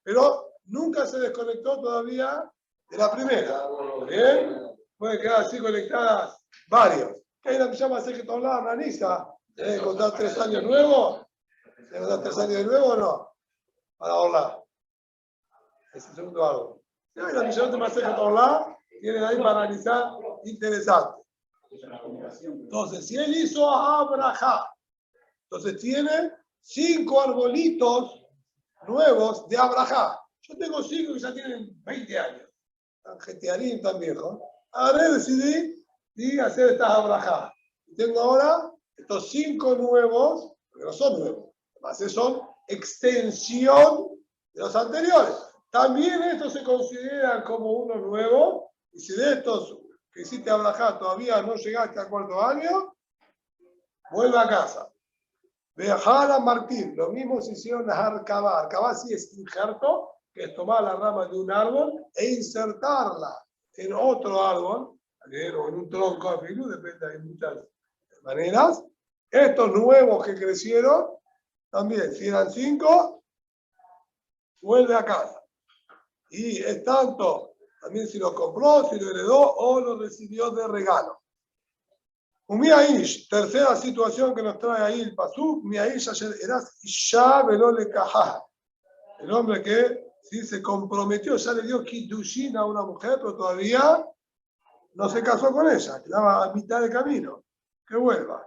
pero nunca se desconectó todavía de la primera. ¿Bien? Puede quedar así conectadas varios. ¿Qué hay una que se llama Sejetolá, Ananisa? ¿Debe contar 3 años nuevos? ¿Debe contar 3 años de nuevo o no? Para Orlá. Es el segundo árbol. Si hay una millón de más Sejetolá, tienen ahí para analizar interesante. Entonces, si él hizo a Abrahá, entonces tiene 5 arbolitos nuevos de Abrahá. Yo tengo 5 que ya tienen 20 años. Tan jetearín, tan viejo. Ahora decidí hacer estas Abrahá. Tengo ahora estos 5 nuevos, porque no son nuevos, además son extensión de los anteriores. También estos se consideran como uno nuevo, y si de estos que hiciste Abrahá todavía no llegaste al 4.º año, vuelve a casa. Viajar a Martín, lo mismo se hicieron las Arcabá. Arcabá sí es injerto, que es tomar la rama de un árbol e insertarla en otro árbol, o en un tronco de filú, depende de muchas maneras. Estos nuevos que crecieron, también, si eran 5, vuelve a casa. Y es tanto, también si lo compró, si lo heredó o lo recibió de regalo. Umiaish, tercera situación que nos trae ahí el pasuk, Umiaish ayer eras Isha velole kahá. El hombre que sí se comprometió, ya le dio kiddushin a una mujer, pero todavía no se casó con ella, quedaba a mitad de camino. Que vuelva.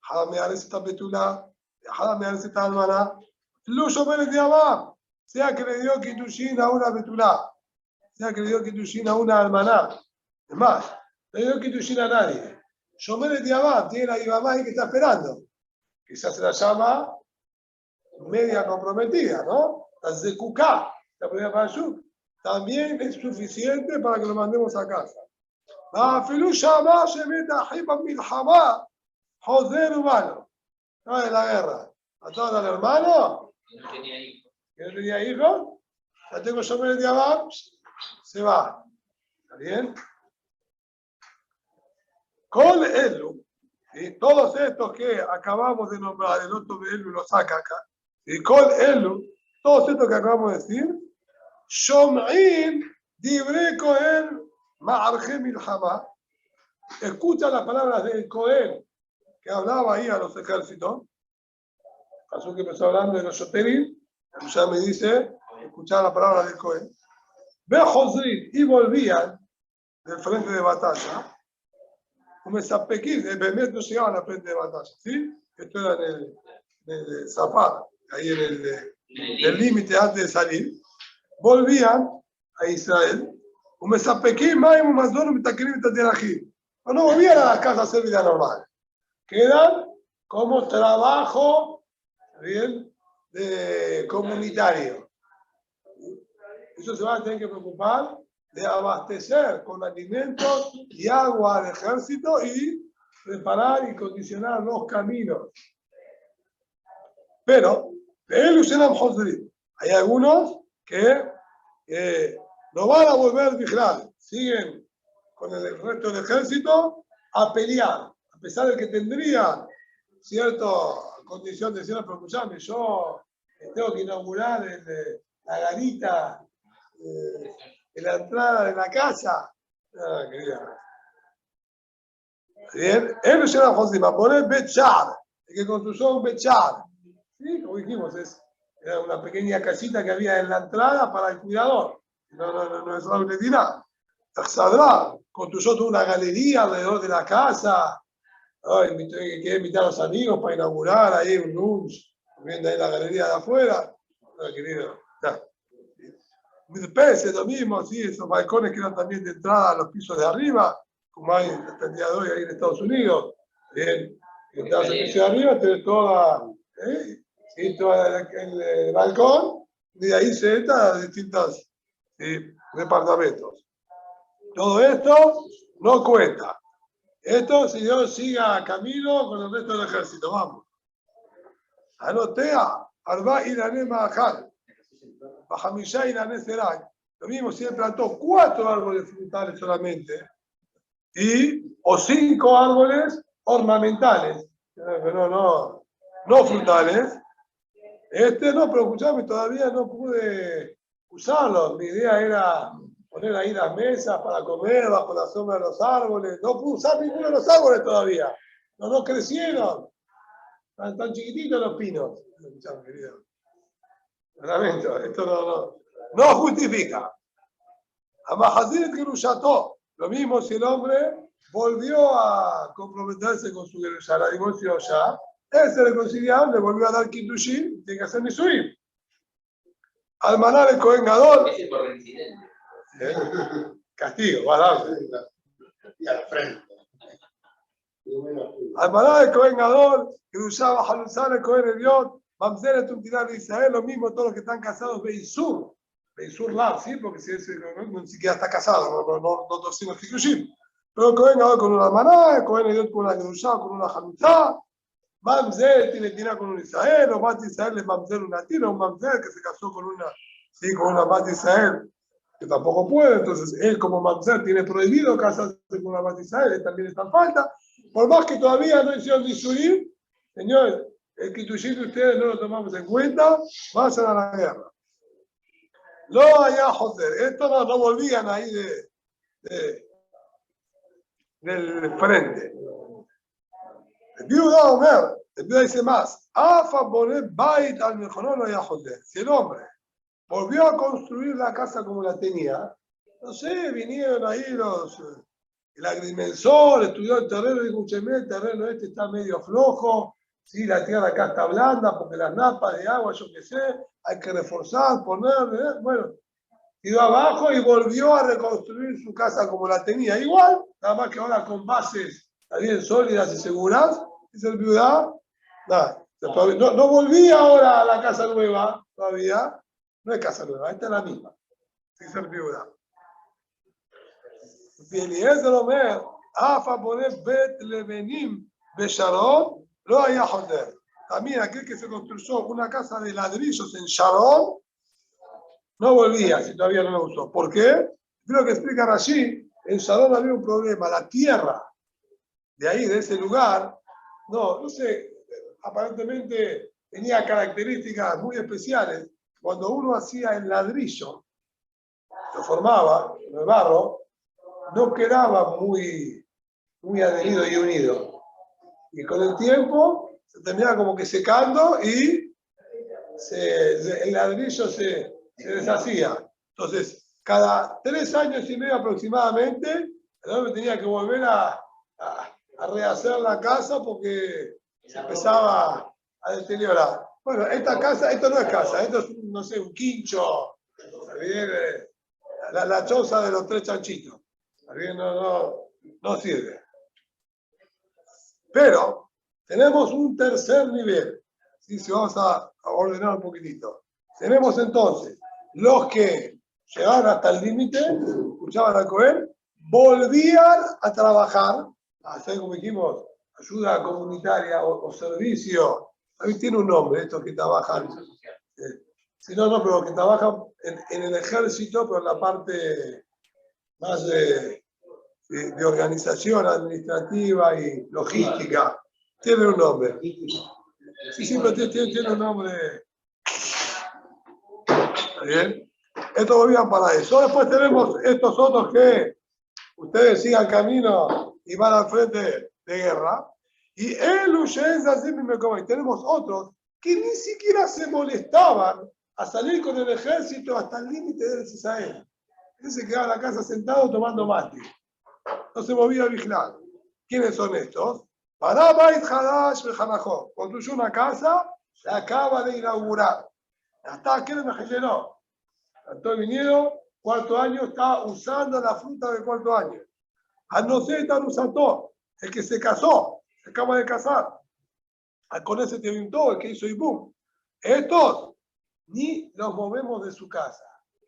Jadame esta betula, jadame esta almaná. Luyo Pérez de Abab, sea que le dio kiddushin a una betula, sea que le dio kiddushin a una almaná. Es más, no le dio kiddushin a nadie. Shomer de Abab tiene la Ibamá ahí que está esperando. Quizás se la llama media comprometida, ¿no? La Zekuká, la primera Pashuk, también es suficiente para que lo mandemos a casa. Afilu Shama Shemet Ahibam Milhamá, Joder humano. No es la guerra. ¿Mataron al hermano? Y no tenía hijos. ¿Que no tenía hijos? Ya tengo Shomer de Abab, se va. ¿Está bien? Con Elu, ¿sí? Todos estos que acabamos de nombrar, el otro de Elu lo saca acá, y con Elu, todos estos que acabamos de decir, Shom'in dibre Cohen ma'arje milhamá, escucha las palabras del Cohen que hablaba ahí a los ejércitos, así que empezó hablando de los Shoterim, ya me dice, escuchar las palabras del Cohen, ve Josrin y volvían del frente de batalla. Como esa Pekín, de Bemet no llegaban a la frente de batalla, ¿sí? Esto era en el Zafar, ahí en el límite antes de salir. Volvían a Israel. Como esa Pekín, no volvían a las casas a hacer vida normal. Quedan como trabajo, ¿bien? Comunitario. Ellos se van a tener que preocupar de abastecer con alimentos y agua al ejército y preparar y condicionar los caminos. Pero, hay algunos que no van a volver a vigilar, siguen con el resto del ejército a pelear, a pesar de que tendrían cierta condición de decir, pero escuchame, yo tengo que inaugurar la garita en la entrada de la casa. Querida. Bien, él se llama José, poner Betchar, el que construyó un Betchar. ¿Sí? Como dijimos, era una pequeña casita que había en la entrada para el cuidador. No es algo que dirá. Sadra construyó toda una galería alrededor de la casa. Quiere invitar a los amigos para inaugurar ahí un lunch, viendo ahí la galería de afuera. Querido, ya. Peces, lo mismo, sí, esos balcones que eran también de entrada a los pisos de arriba, como hay hasta el día de hoy ahí en Estados Unidos. Bien, entras al piso de arriba, tenés toda, sí, todo el balcón, y de ahí se entra a distintos departamentos. Todo esto no cuenta. Esto, si Dios siga camino con el resto del ejército, vamos. Anotea, Arba Irané Mahal. Bajamillá y la será. Lo mismo si él plantó 4 árboles frutales solamente o 5 árboles ornamentales, no frutales. No, pero escuchame, todavía no pude usarlos. Mi idea era poner ahí las mesas para comer bajo la sombra de los árboles. No pude usar ninguno de los árboles todavía. No crecieron. Están chiquititos los pinos. Escuchame, querido. Lamento, esto no justifica. Amahazir Gerusható, lo mismo si el hombre volvió a comprometerse con su Gerusha, la divorció ya, él se reconcilió, le volvió a dar Kiddushin, tiene que hacer Nisuim. Almanar el Cohen Gadol. Ese por reincidente. Castigo, va a darle. Y a la frente. Almanar el Cohen Gadol, Gerusha Bajaluzar el Cohen Eliot. Mamzer es un tirar de Israel, lo mismo todos los que están casados, Beisur Lav, ¿sí? Porque si ni siquiera está casado, no torcimos Kikushim. Pero Cohen ahora con una maná, Cohen Eliot con una Gerusha, con una Hamizá, Mamzer tiene tira con un Israel, o Bat Israel es Mamzer una tira, un Mamzer que se casó con una Bat Israel, que tampoco puede, entonces él como Mamzer tiene prohibido casarse con una Bat Israel, él también está en falta, por más que todavía no hicieron Nisurim, señores. El Kiddushin de ustedes no lo tomamos en cuenta, vayan a la guerra. Lo allá, José, esto no volvían ahí del frente. El viuda Omer, el viuda dice más, Afa poner bait al mejor no allá, José. Si el hombre volvió a construir la casa como la tenía, no sé, vinieron ahí el agrimensor, estudió el terreno y dijo, el terreno este está medio flojo. Sí, la tierra acá está blanda porque las napas de agua, yo qué sé, hay que reforzar, poner, bueno, tiró abajo y volvió a reconstruir su casa como la tenía. Igual, nada más que ahora con bases bien sólidas y seguras, dice el viuda, no volví ahora a la casa nueva, todavía, no es casa nueva, esta es la misma, dice el viuda. Bien, y es el Omer, Afa poner Bet Levenim Besharon. Lo hay a joder. También aquel que se construyó una casa de ladrillos en Sharon, no volvía si todavía no lo usó. ¿Por qué? Creo que explica Rashi, en Sharon había un problema, la tierra de ahí, de ese lugar, no sé, aparentemente tenía características muy especiales. Cuando uno hacía el ladrillo, lo formaba en el barro, no quedaba muy adherido y unido. Y con el tiempo se terminaba como que secando y el ladrillo se deshacía. Entonces, cada 3 años y medio aproximadamente, el hombre tenía que volver a rehacer la casa porque se empezaba a deteriorar. Bueno, esta casa, esto no es casa, esto es, no sé, un quincho, la choza de los 3 chanchitos. No sirve. Pero tenemos un tercer nivel. ¿Sí? Si vamos a ordenar un poquitito. Tenemos entonces los que llegaban hasta el límite, escuchaban al Cohen, volvían a trabajar, a hacer, como dijimos, ayuda comunitaria o servicio. A mí tiene un nombre, estos que trabajan. Si no, pero que trabajan en el ejército, pero en la parte más de organización administrativa y logística. Tiene un nombre. Sí, pero tiene un nombre. ¿Está bien? Estos volvían para eso. Después tenemos estos otros que ustedes sigan camino y van al frente de guerra. Y y tenemos otros que ni siquiera se molestaban a salir con el ejército hasta el límite de Israel. Él se quedaba en la casa sentado tomando mate. No se movía a vigilar. ¿Quiénes son estos? Parabait Hadash Bejanajó. Construyó una casa, la acaba de inaugurar. Hasta aquí me generó. Cantó el viñedo, cuarto año, está usando la fruta del cuarto año. A no ser Tarusató, el que se casó, se acaba de casar. Con ese te vintó, el que hizo Ibum. Estos ni los movemos de su casa,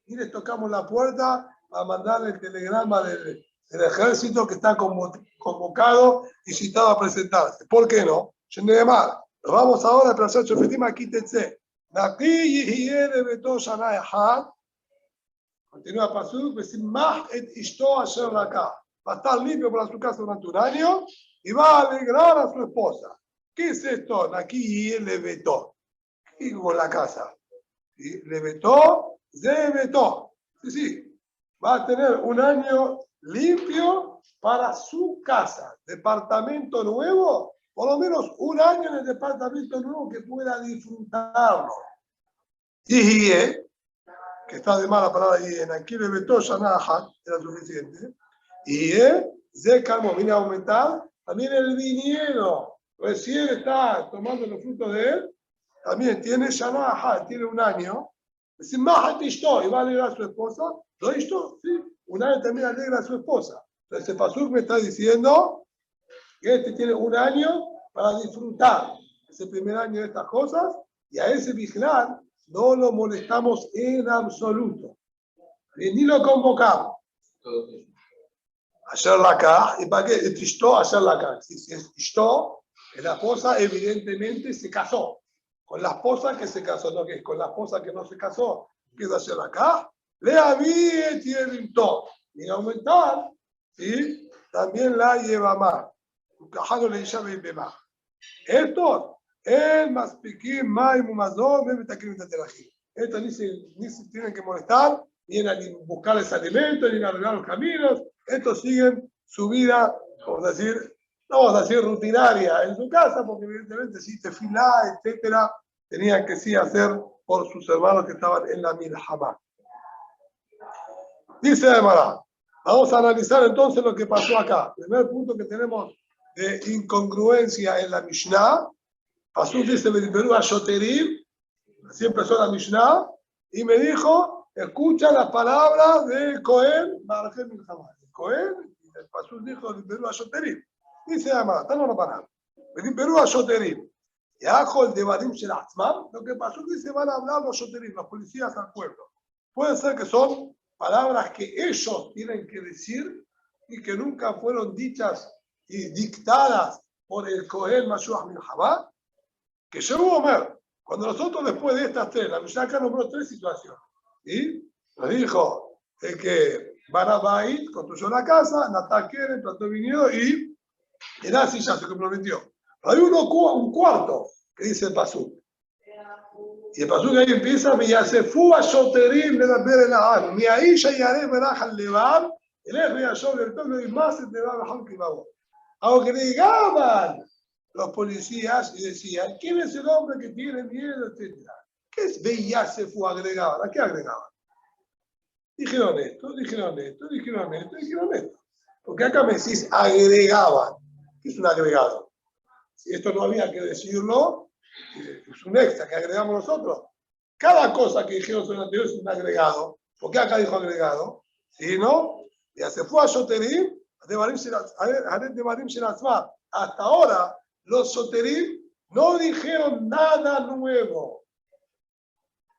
ni les tocamos la puerta para mandarle el telegrama del ejército que está convocado y citado a presentarse. ¿Por qué no? Nos vamos ahora a Prashat Shofetim aquí Tetze. Continúa Pasuk, va a estar limpio para su casa durante un año y va a alegrar a su esposa. ¿Qué es esto? Aquí le vetó. ¿Qué con la casa? ¿Sí? Le vetó, se vetó. Sí. Va a tener un año limpio para su casa. Departamento nuevo, por lo menos un año en el departamento nuevo que pueda disfrutarlo. Y que está de mala palabra y en aquí le vetó Shanahat, era suficiente. Y se calmó, viene a aumentar. También el viñedo, recién está tomando los frutos de él, también tiene Shanahat, tiene un año. Si Mahat Ishto, y va a alegrar a su esposa, ¿lo Ishto? Sí, un año también alegra a su esposa. Entonces, Pasuk me está diciendo que este tiene un año para disfrutar ese primer año de estas cosas, y a ese vigilar no lo molestamos en absoluto. Ni lo convocamos. Ayer la acá, ¿y para qué? Ishto, ayer la acá. Si es Ishto, la esposa evidentemente se casó. Con la esposa que se casó, no que es con la esposa que no se casó, que es ayer acá. Le había tiene todo. Y aumentar, ¿sí? También la lleva más. Esto, el más piquín, más y mumazón, me está escribiendo aquí. Esto ni se tienen que molestar, ni en buscarles alimentos, ni en arreglar los caminos. Estos siguen su vida, vamos a decir, rutinaria en su casa, porque evidentemente si tefilá, etcétera, tenían que sí hacer por sus hermanos que estaban en la milhamá. Dice Ademara, vamos a analizar entonces lo que pasó acá. Primer punto que tenemos de incongruencia en la Mishnah. Pasuk dice, Perú a Shoterim, así empezó la Mishnah, y me dijo, escucha las palabras de Cohen, Barjem Milhamá. Cohen, el Pasuk dijo, Perú a Shoterim. Dice Ademara, está no para nada. Perú a Shoterim. Yajo el de Badim Shelatzman, lo que pasó es que se van a hablar los Shoterim, los policías al pueblo. Puede ser que son palabras que ellos tienen que decir y que nunca fueron dichas y dictadas por el Cohen Mashuach Milhamá, que llegó Omer. Cuando nosotros después de estas tres, la Mishnah acá nombró tres situaciones. ¿Sí? Nos dijo el que Barabait construyó la casa, Natakeren plantó el viñedo y Erasi ya se comprometió. Hay un cuarto que dice el Pasuk. Y el Pasuk ahí empieza, me yace fuga shoterim de la berelahar, mi aisha y haré beraj al levar, el ejri ashov del toque y más el levar al kibabo. Agregaban los policías y decían, ¿quién es el hombre que tiene miedo, etcétera? ¿Qué es veyace fuga agregaban? ¿A qué agregaban? Dijeron esto. Porque acá me decís agregaban. ¿Qué es un agregado? Si esto no había que decirlo, es un extra que agregamos nosotros. Cada cosa que dijeron sobre el anterior es un agregado. ¿Por qué acá dijo agregado? Si no, ya se fue a Shoterim, hasta ahora los Shoterim no dijeron nada nuevo.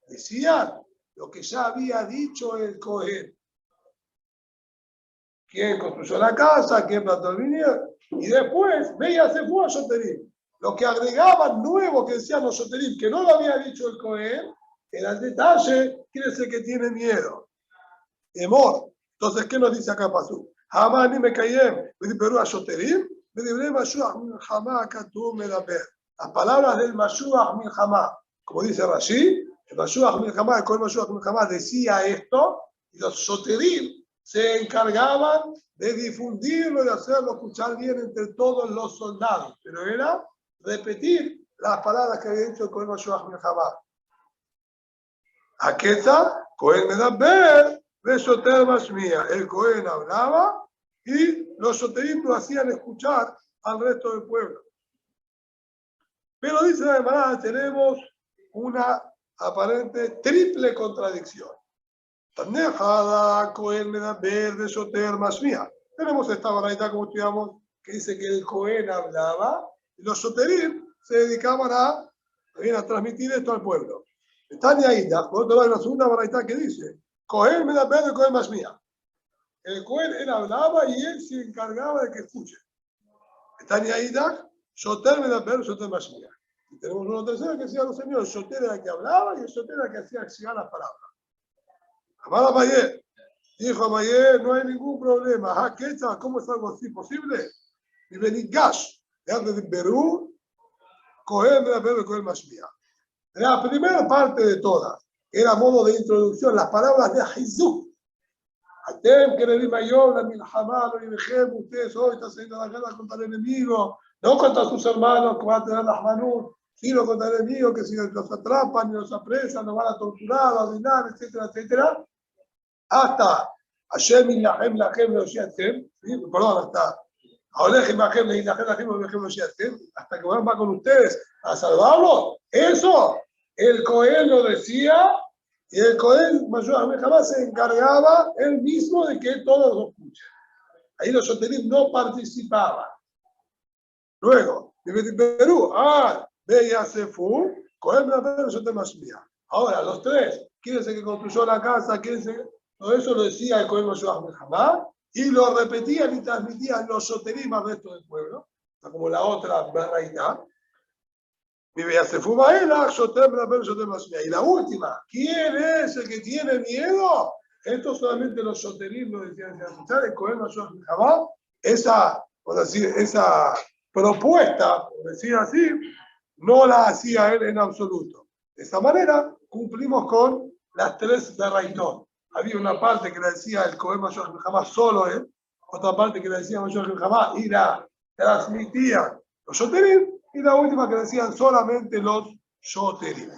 Decían, lo que ya había dicho el Cohen. ¿Quién construyó la casa? ¿Quién plantó el viñedo? Y después, veía, se fue a Shoterim. Lo que agregaban nuevo que decían los Shoterim, que no lo había dicho el Cohen, era el detalle, quiere decir que tiene miedo. Temor. Entonces, ¿qué nos dice acá Pasú? Jamás ni me caí, pero a Shoterim, me libré Mashuach Milhamá, Katum Medaber. Las palabras del Mashuach Milhamá, como dice Rashi, el Mashuach Milhamá, el Cohen Mashuach Milhamá decía esto, y los Shoterim se encargaban de difundirlo y de hacerlo escuchar bien entre todos los soldados. Pero era repetir las palabras que había dicho el Cohen Mashuach Milhamá. Aqueta, Cohen Medaber, de Shoter Mashmia. El Cohen hablaba y los Shoterim lo hacían escuchar al resto del pueblo. Pero dice la Gemara, tenemos una aparente triple contradicción. Tanejada, Cohen Medaber, de Shoter Mashmia. Tenemos esta baraita, como estudiamos, que dice que el Cohen hablaba y los Shoterim se dedicaban a transmitir esto al pueblo. Tania Ida, por otro lado, la segunda baraita que dice, Cohen Medaber de Cohen Mashmia. El Cohen él hablaba y él se encargaba de que escuche. Tania Ida, Shoter Medaber, Shoter Mashmia. Y tenemos uno tercero que decía los señores, Shoter era el que hablaba y el Shoter era el que hacía llegar las palabras. Amar Amayé, dijo Amayé, no hay ningún problema. ¿Cómo es algo así posible? Y Benigash, de Perú, Cohen Medaber de Cohen Mashmia. La primera parte de todas era modo de introducción, las palabras de Hizuk. Atem que le di mayor, la milhamá, lo dijeron, ustedes hoy están saliendo a la guerra contra el enemigo, no contra sus hermanos que van a tener las manos, sino contra el enemigo que si los atrapan y los apresan, los van a torturar, a ordenar, etcétera, etcétera. Hasta Hashem Ilahem Lahem Leoshiatem, perdón, hasta Aolejim Lahem Lahem Leoshiatem, hasta que va con ustedes a salvarlos. Eso, el Cohen lo decía. Y el Cohen jamás se encargaba él mismo de que todos lo escuchen. Ahí los Shoterim no participaban. Luego, en Perú, Beya Sefu, Cohen Medaber, Shoter Mashmia. Ahora, los tres, ¿quién es el que construyó la casa? ¿Quién es el que... Todo eso lo decía el Cohen jamás y lo repetían y transmitían los Shoterim al resto del pueblo, como la otra Berraita. Y la última, ¿quién es el que tiene miedo? Esto solamente los Shoterim lo decían. El Cohen jamás, esa propuesta, por decir así, no la hacía él en absoluto. De esta manera cumplimos con las tres de Raitón. Había una parte que la decía el Cohen jamás solo él, otra parte que la decía jamás y la transmitían los Shoterim, y la última que decían solamente los Shoterim.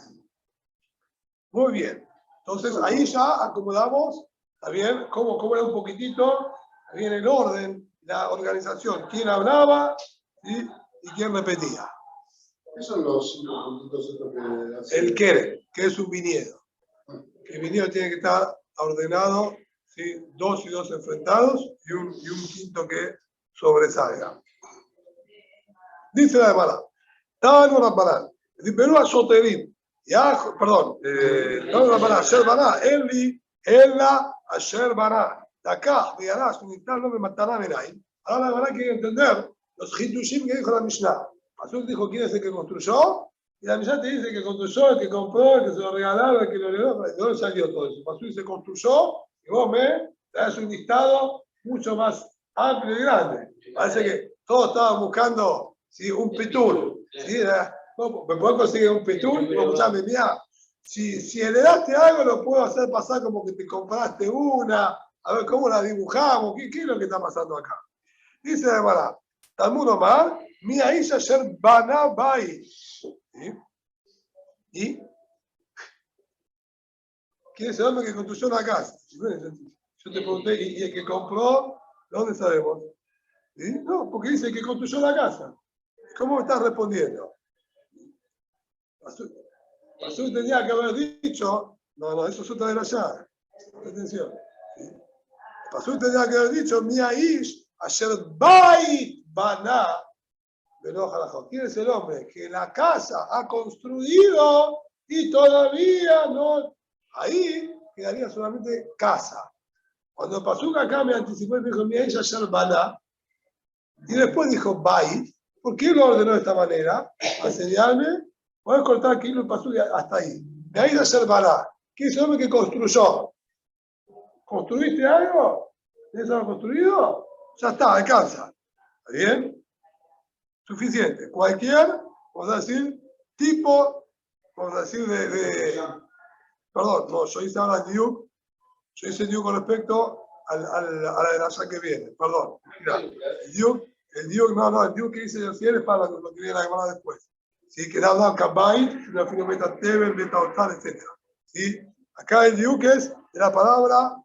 Muy bien. Entonces ahí ya acomodamos, ¿está bien? ¿Cómo era un poquitito? Bien el orden, la organización. ¿Quién hablaba? ¿Sí? Y quién repetía. ¿Qué son los 5 puntitos estos que hacen? El Keren, que es un viñedo. El viñedo tiene que estar ordenado, ¿sí? 2 y 2 enfrentados y un quinto que sobresalga. Dice la Gemara, Tanu Rabbanan, Perú a Shoterim, perdón, Tanu Rabbanan, Asher Baná, Eli, Ella, Asher Baná, de acá, de Arash, no me matarán en ahí. Ahora la Gemara quiere entender los Hitushim que dijo la Mishnah. Azul dijo quién es el que construyó, y la Mishnah te dice que construyó, el que compró, el que se lo regalaron, el que lo heredó. ¿De dónde salió todo eso? Azul se construyó, y vos me das un listado mucho más amplio y grande. Parece que todos estaban buscando un pitul. ¿Sí? ¿Me puedo conseguir un pitul? Escuchame, mira, si heredaste algo, lo puedo hacer pasar como que te compraste una, a ver cómo la dibujamos, qué es lo que está pasando acá. Dice la Gemara, Talmud Omar, mi Aisha Sher Bana Bai. ¿Y? ¿Quién es el hombre que construyó una casa? Yo te pregunté, ¿y el que compró? ¿De dónde sabemos? ¿Sí? No, porque dice que construyó la casa. ¿Cómo me estás respondiendo? Pasú tenía que haber dicho, no, eso es otra de la llave. Atención. ¿Sí? Pasú tenía que haber dicho, mi Aish Asher Bait Baná. ¿Quién es el hombre que la casa ha construido y todavía no ahí quedaría solamente casa. Cuando pasó acá me anticipó y me dijo, mira, ella ya Baná, y después dijo, Bait, ¿por qué lo ordenó de esta manera? A enseñarme, puedes cortar aquí lo pasó hasta ahí. De ahí de ser Baná, que es el hombre que construyó. ¿Construiste algo? ¿Tienes algo construido? Ya está, alcanza. ¿Está bien? Suficiente. Cualquier, vamos a decir, tipo, vamos a decir, perdón, no, yo hice ahora el diuk, yo hice el diuk con respecto a la de la ya que viene, perdón. Mira, el diuk, el diuk que hice yo es para lo que viene la semana después. ¿Sí? Que da un kabay, una fino meta teber, meta otal, etc. ¿Sí? Acá el diuk es de la palabra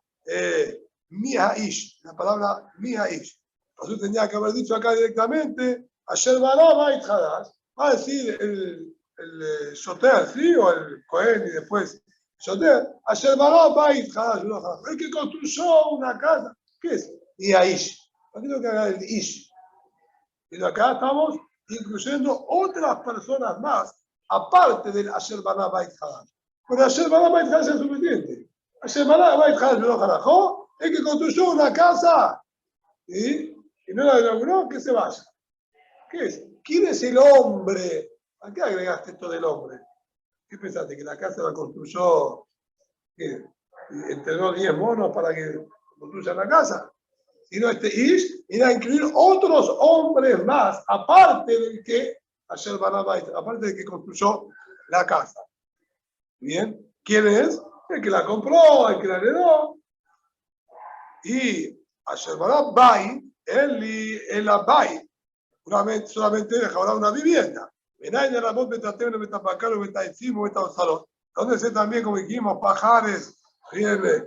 Mihaish, la palabra Mihaish. Entonces tenía que haber dicho acá directamente, ayer Baraba y Hadash, va a decir el Soter, ¿sí? O el Cohen y después Soter, ayer Baraba y Hadash, el que construyó una casa, ¿qué es? Mihaish. Aquí tengo que haga el Ish. Y acá estamos incluyendo otras personas más, aparte del Asher Baná Bait Hadash. Pero Asher Baná Bait Hadash es suficiente. Asher Baná Bait Hadash lo Hanajó, el que construyó una casa, ¿sí? Y no la inauguró, que se vaya. ¿Qué es? ¿Quién es el hombre? ¿A qué agregaste esto del hombre? ¿Qué pensaste? ¿Que la casa la construyó? ¿Qué? ¿Entrenó 10 monos para que construyan la casa? Sino este Ish era incluir otros hombres más, aparte del que ayer aparte del que construyó la casa. ¿Bien? ¿Quién es? El que la compró, el que la heredó. Y ayer Barabai, el Abai, solamente dejará una vivienda. Donde se también, como dijimos, pajares, bien,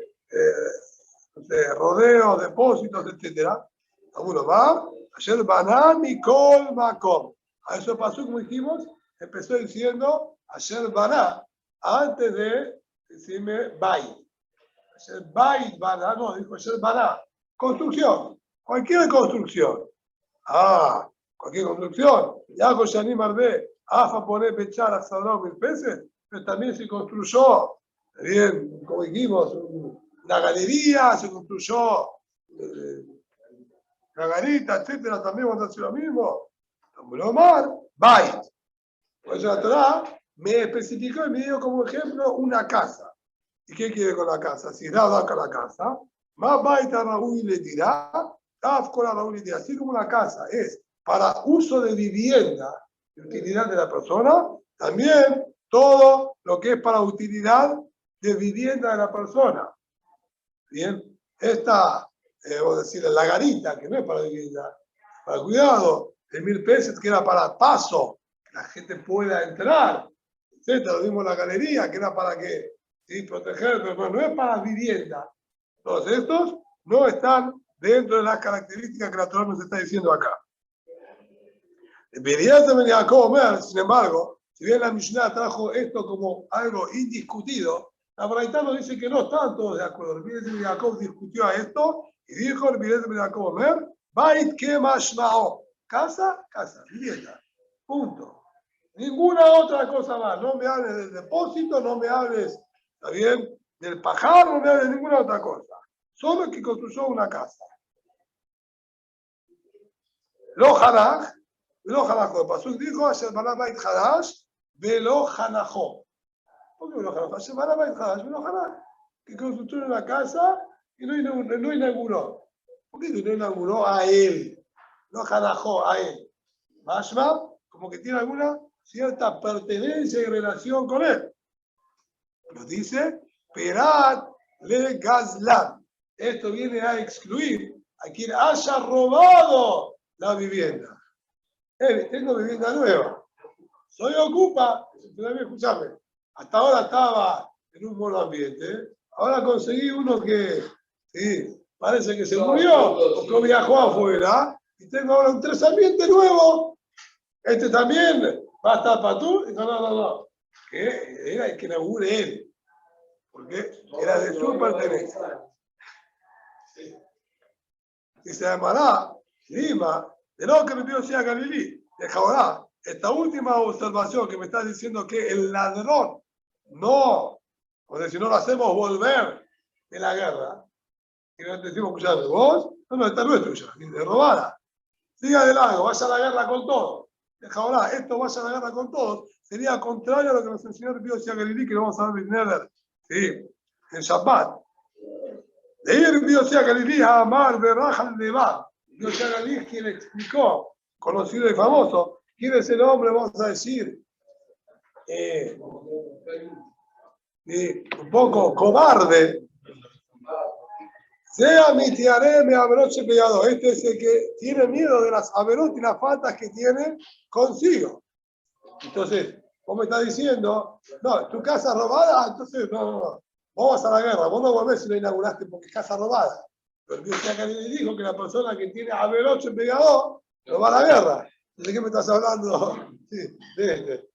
rodeos, depósitos, etc. Uno va, ayer Baná Mikol Makom. A eso pasó, como dijimos, empezó diciendo ayer Baná, antes de decirme Bait. Ayer Bait Baná, no, dijo ayer Baná. Construcción, cualquier construcción. Ah, cualquier construcción. Ya con Shani Mardé, AFA poner pechar a Sadrón 1000 pesos, pero también se construyó, bien, como dijimos, una galería, se construyó una garita, etcétera, también vamos a hacer lo mismo. Omar, Bait. Por eso la Torah me especificó y me dio como ejemplo una casa. ¿Y qué quiere con la casa? Si da acá la casa, más Bait a Raúl le dirá, así como la casa es para uso de vivienda, de utilidad de la persona, también todo lo que es para utilidad de vivienda de la persona. Bien, esta, vamos a decir, la garita, que no es para vivienda, para cuidado, de 1000 pesos, que era para paso, que la gente pueda entrar, etc. Lo mismo la galería, que era para que, ¿sí? Proteger, pero no es para vivienda. Todos estos no están dentro de las características que la Torah nos está diciendo acá. Sin embargo, si bien la Mishnah trajo esto como algo indiscutido, la Braitá nos dice que no están todos de acuerdo. El Birez de Jacob discutió a esto y dijo el Birez de Jacob, Bait que mashmao. Casa, vivienda. Punto. Ninguna otra cosa más. No me hables del depósito, no me hables, ¿está bien? Del pajar, no me hables de ninguna otra cosa. Solo el que construyó una casa. Lo Hanaj, el Pasuk dijo, Asher Baná Bait Hadash, Velo Hanajó. ¿Por qué Velo Hanajó? Asher Baná Bait Hadash, Velo Hanaj. Que construyó una casa y no inauguró. ¿Por qué no inauguró a él? No Hanajó, a él. Mashma, como que tiene alguna cierta pertenencia y relación con él. Lo dice, Perat le Gazlan. Esto viene a excluir a quien haya robado la vivienda. Tengo vivienda nueva. Soy ocupa. Escuchame. Hasta ahora estaba en un buen ambiente. Ahora conseguí uno que sí, parece que se murió o que viajó afuera. Y tengo ahora un tres ambiente nuevo. Este también va a estar para tú. No. Que era el que inaugure él. Porque era de su pertenencia. Y se llamará Lima, de lo que me vio sea Galilí, de Jaorá. Esta última observación que me está diciendo que el ladrón no Porque si no lo hacemos volver de la guerra, y no te decimos, escuchame, vos, no, esta no es tuya, ni de robada. Siga de largo, vaya a la guerra con todo. Deja ahora, esto vaya a la guerra con todos. Sería contrario a lo que nos enseñó el Pío Galilí, que lo vamos a ver en Neder, sí, en Shabbat. De ahí el Pío Galilí a Amar Berrajan de Bar. El Pío Galilí es quien explicó, conocido y famoso, quién es el hombre, vamos a decir, un poco cobarde. Sea mi tiaré, me abroche pegado. Este es el que tiene miedo de las averot y las faltas que tiene consigo. Entonces, vos me estás diciendo, no, tu casa robada, entonces no. Vos vas a la guerra, vos no volvés si lo inauguraste porque es casa robada. Pero el Dios le dijo que la persona que tiene averot pegado no va a la guerra. ¿De qué me estás hablando? Sí, de este.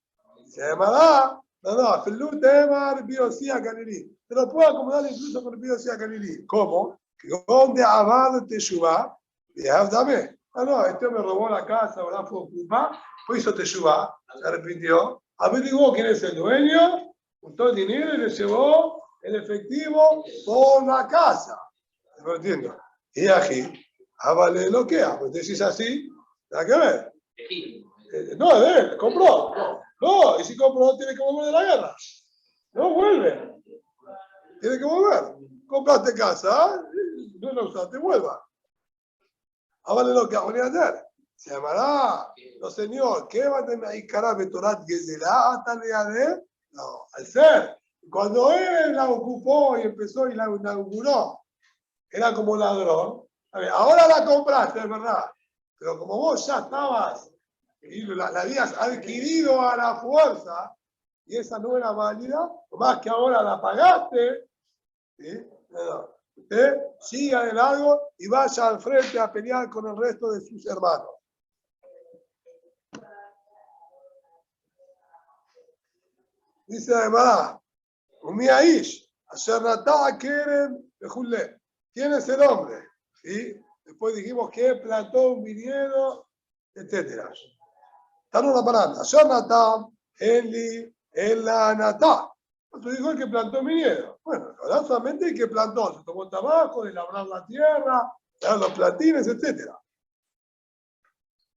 Se llamará, no, Felú Temar, Biosía Galilí. Te lo puedo acomodar incluso con Biosía Galilí. ¿Cómo? ¿Dónde Abad Teshuvá? Dame. No, este me robó la casa, ¿verdad? Fue ocupado, pues hizo Teshuvá, se arrepintió, averiguó quién es el dueño, juntó el dinero y le llevó el efectivo por la casa. ¿Me entiendo? Y aquí, vale lo que hago. Pues decís así, nada que ver. No, de él, compró. No, y si compró, tiene que volver de la guerra. No vuelve. Tiene que volver. Compraste casa, no la usaste, vuelva. Vale lo que hago ni hacer. Se llamará, no señor, ¿qué va a tener ahí cara de Torat Gezelá hasta de? No, al ser. Cuando él la ocupó y empezó y la inauguró, era como ladrón. A ver, ahora la compraste, es verdad. Pero como vos ya estabas y la habías adquirido a la fuerza y esa no era válida, más que ahora la pagaste, ¿sí? No. Usted siga de largo y vaya al frente a pelear con el resto de sus hermanos. Dice además, Umiaish, Ashernatá Kerem Bejulé. ¿Quién es el hombre? ¿Sí? Después dijimos que plantó un viñedo, etc. Están la palabra. Ashernatá, Eli, Elanatá. Entonces dijo el que plantó un viñedo. Bueno, ahora solamente el que plantó, se tomó trabajo de labrar la tierra, dar los platines, etc.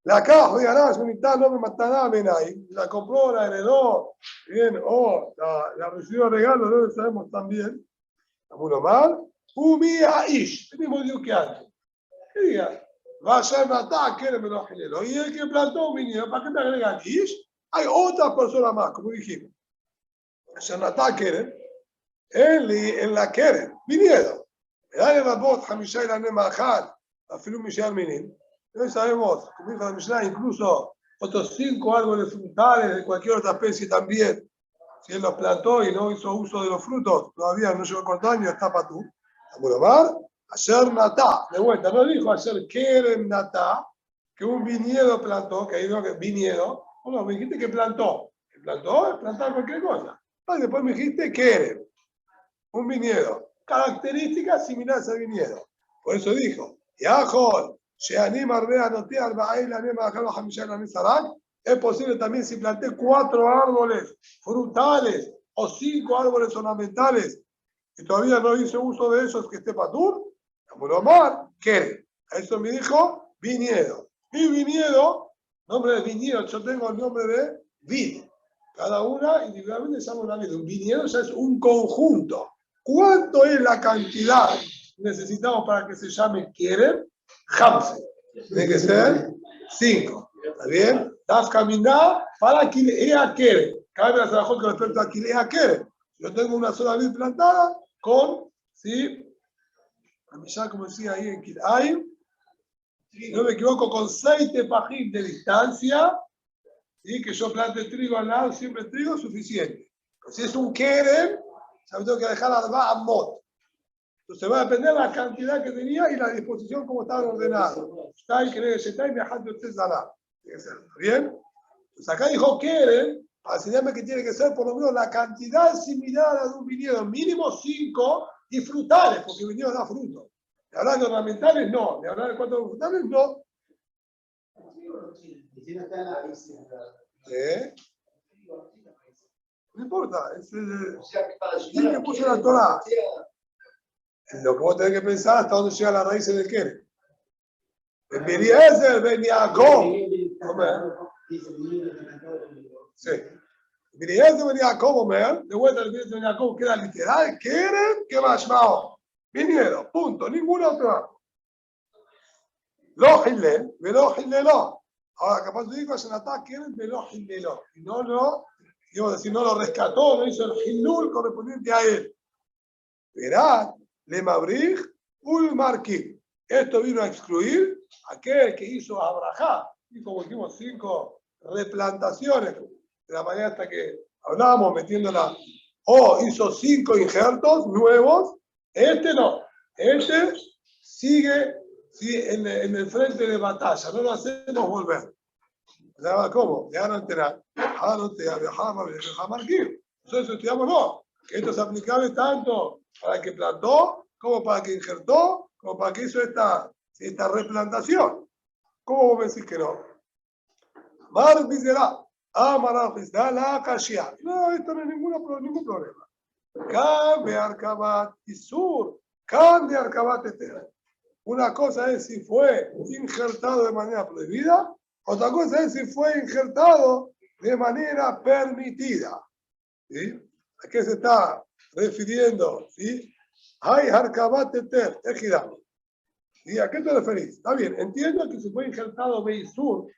La caja de Arash, unidad, no me matará, ven ahí. La compró, la heredó, bien, o la recibió regalo, no lo sabemos también. Uno mal. Umia Ish, el mismo Dios que antes. ¿Qué diga? Vaya a matar, que me lo generó. Y el que plantó un viñedo, ¿para qué te agregan Ish? Hay otras personas más, como dijimos. Vaya a matar, Keren. Él en la Keren, viñedo. El Rabot, Hamishai, la Nemahal, Afilu Mishal Minim. Hoy sabemos, como dijo la Mishnah, incluso otros 5 árboles frutales de cualquier otra especie también. Si él los plantó y no hizo uso de los frutos, todavía no llegó a 4 años, está para tú. Amuromar, ayer natá, de vuelta, no dijo ayer Kerem natá, que un viñedo plantó, que dijo que viñedo, no, me dijiste que plantó. Que plantó es plantar cualquier cosa. Y después me dijiste Kerem, un viñedo. Características similares al viñedo. Por eso dijo, Yahol. Es posible también si planté 4 árboles frutales o 5 árboles ornamentales y todavía no hice uso de esos que esté patur. Amoromar, ¿qué? Eso me dijo viñedo. Y viñedo, nombre de viñedo, yo tengo el nombre de vid. Cada una individualmente se llama una vid. Un viñedo ya es un conjunto. ¿Cuánto es la cantidad que necesitamos para que se llame quieren? Hamse. Tiene que ser 5. ¿Está bien? Das caminar para Kilea Kere. Cabe la trabajó con respecto a Kilea Kere. Yo tengo una sola vid plantada con, ¿sí? A mí ya, como decía ahí en Kilay, si no me equivoco, con 6 tepajim de distancia, ¿sí? Que yo plante trigo al lado, siempre trigo, suficiente. Pero si es un Kere, ya me tengo que dejar a mot. Entonces va a depender de la cantidad que tenía y la disposición como estaban ordenados. Está ahí, que está y me dejan de usted salar. ¿Bien? Entonces acá dijo quieren, para enseñarme que tiene que ser por lo menos la cantidad similar a de un viñedo, mínimo 5 y frutales, porque el viñedo da fruto. ¿De hablar de ornamentales? No. ¿De hablar de 4 frutales? No. No importa. Es O sea, que para ¿quién que puso la Torah? Lo que vos tenés que pensar hasta dónde llega la raíz del Keren. Eliezer ben Jacob. Sí. Eliezer ben Jacob, Omer, de vuelta al Eliezer ben Jacob, queda literal, Keren, que Mashmao. Vinieron, punto, ninguna otra. Lo Hillel, Velo Hillelo. Ahora, capaz de digo, Shenatá, Keren, Velo Hillelo. Y no lo, digo, decir, no lo rescató, no hizo el Hillul correspondiente a él. Verá, Le Mabrij, Ulmarki. Esto vino a excluir a aquel que hizo Abrahá. Y como dijimos, 5 replantaciones. De la manera hasta que hablábamos, metiéndola. O hizo 5 injertos nuevos. Este no. Este sigue en el frente de batalla. No lo hacemos volver. ¿Cómo? Ya no enterar. Entonces estudiamos no. Que esto es aplicable tanto para el que plantó, como para el que injertó, como para el que hizo esta replantación. ¿Cómo vos me decís que no? Mar Bizera, Amara Bizda, la Kashia. No, esto no es ningún problema. Kan de Arkabat Isur, Kan de Arkabat Eter. Una cosa es si fue injertado de manera prohibida, otra cosa es si fue injertado de manera permitida. ¿Sí? ¿A qué se está refiriendo? ¿Sí? Hay Arkabat Eter, Ejidam. ¿Y a qué te referís? Está bien, entiendo que si fue injertado Beisur,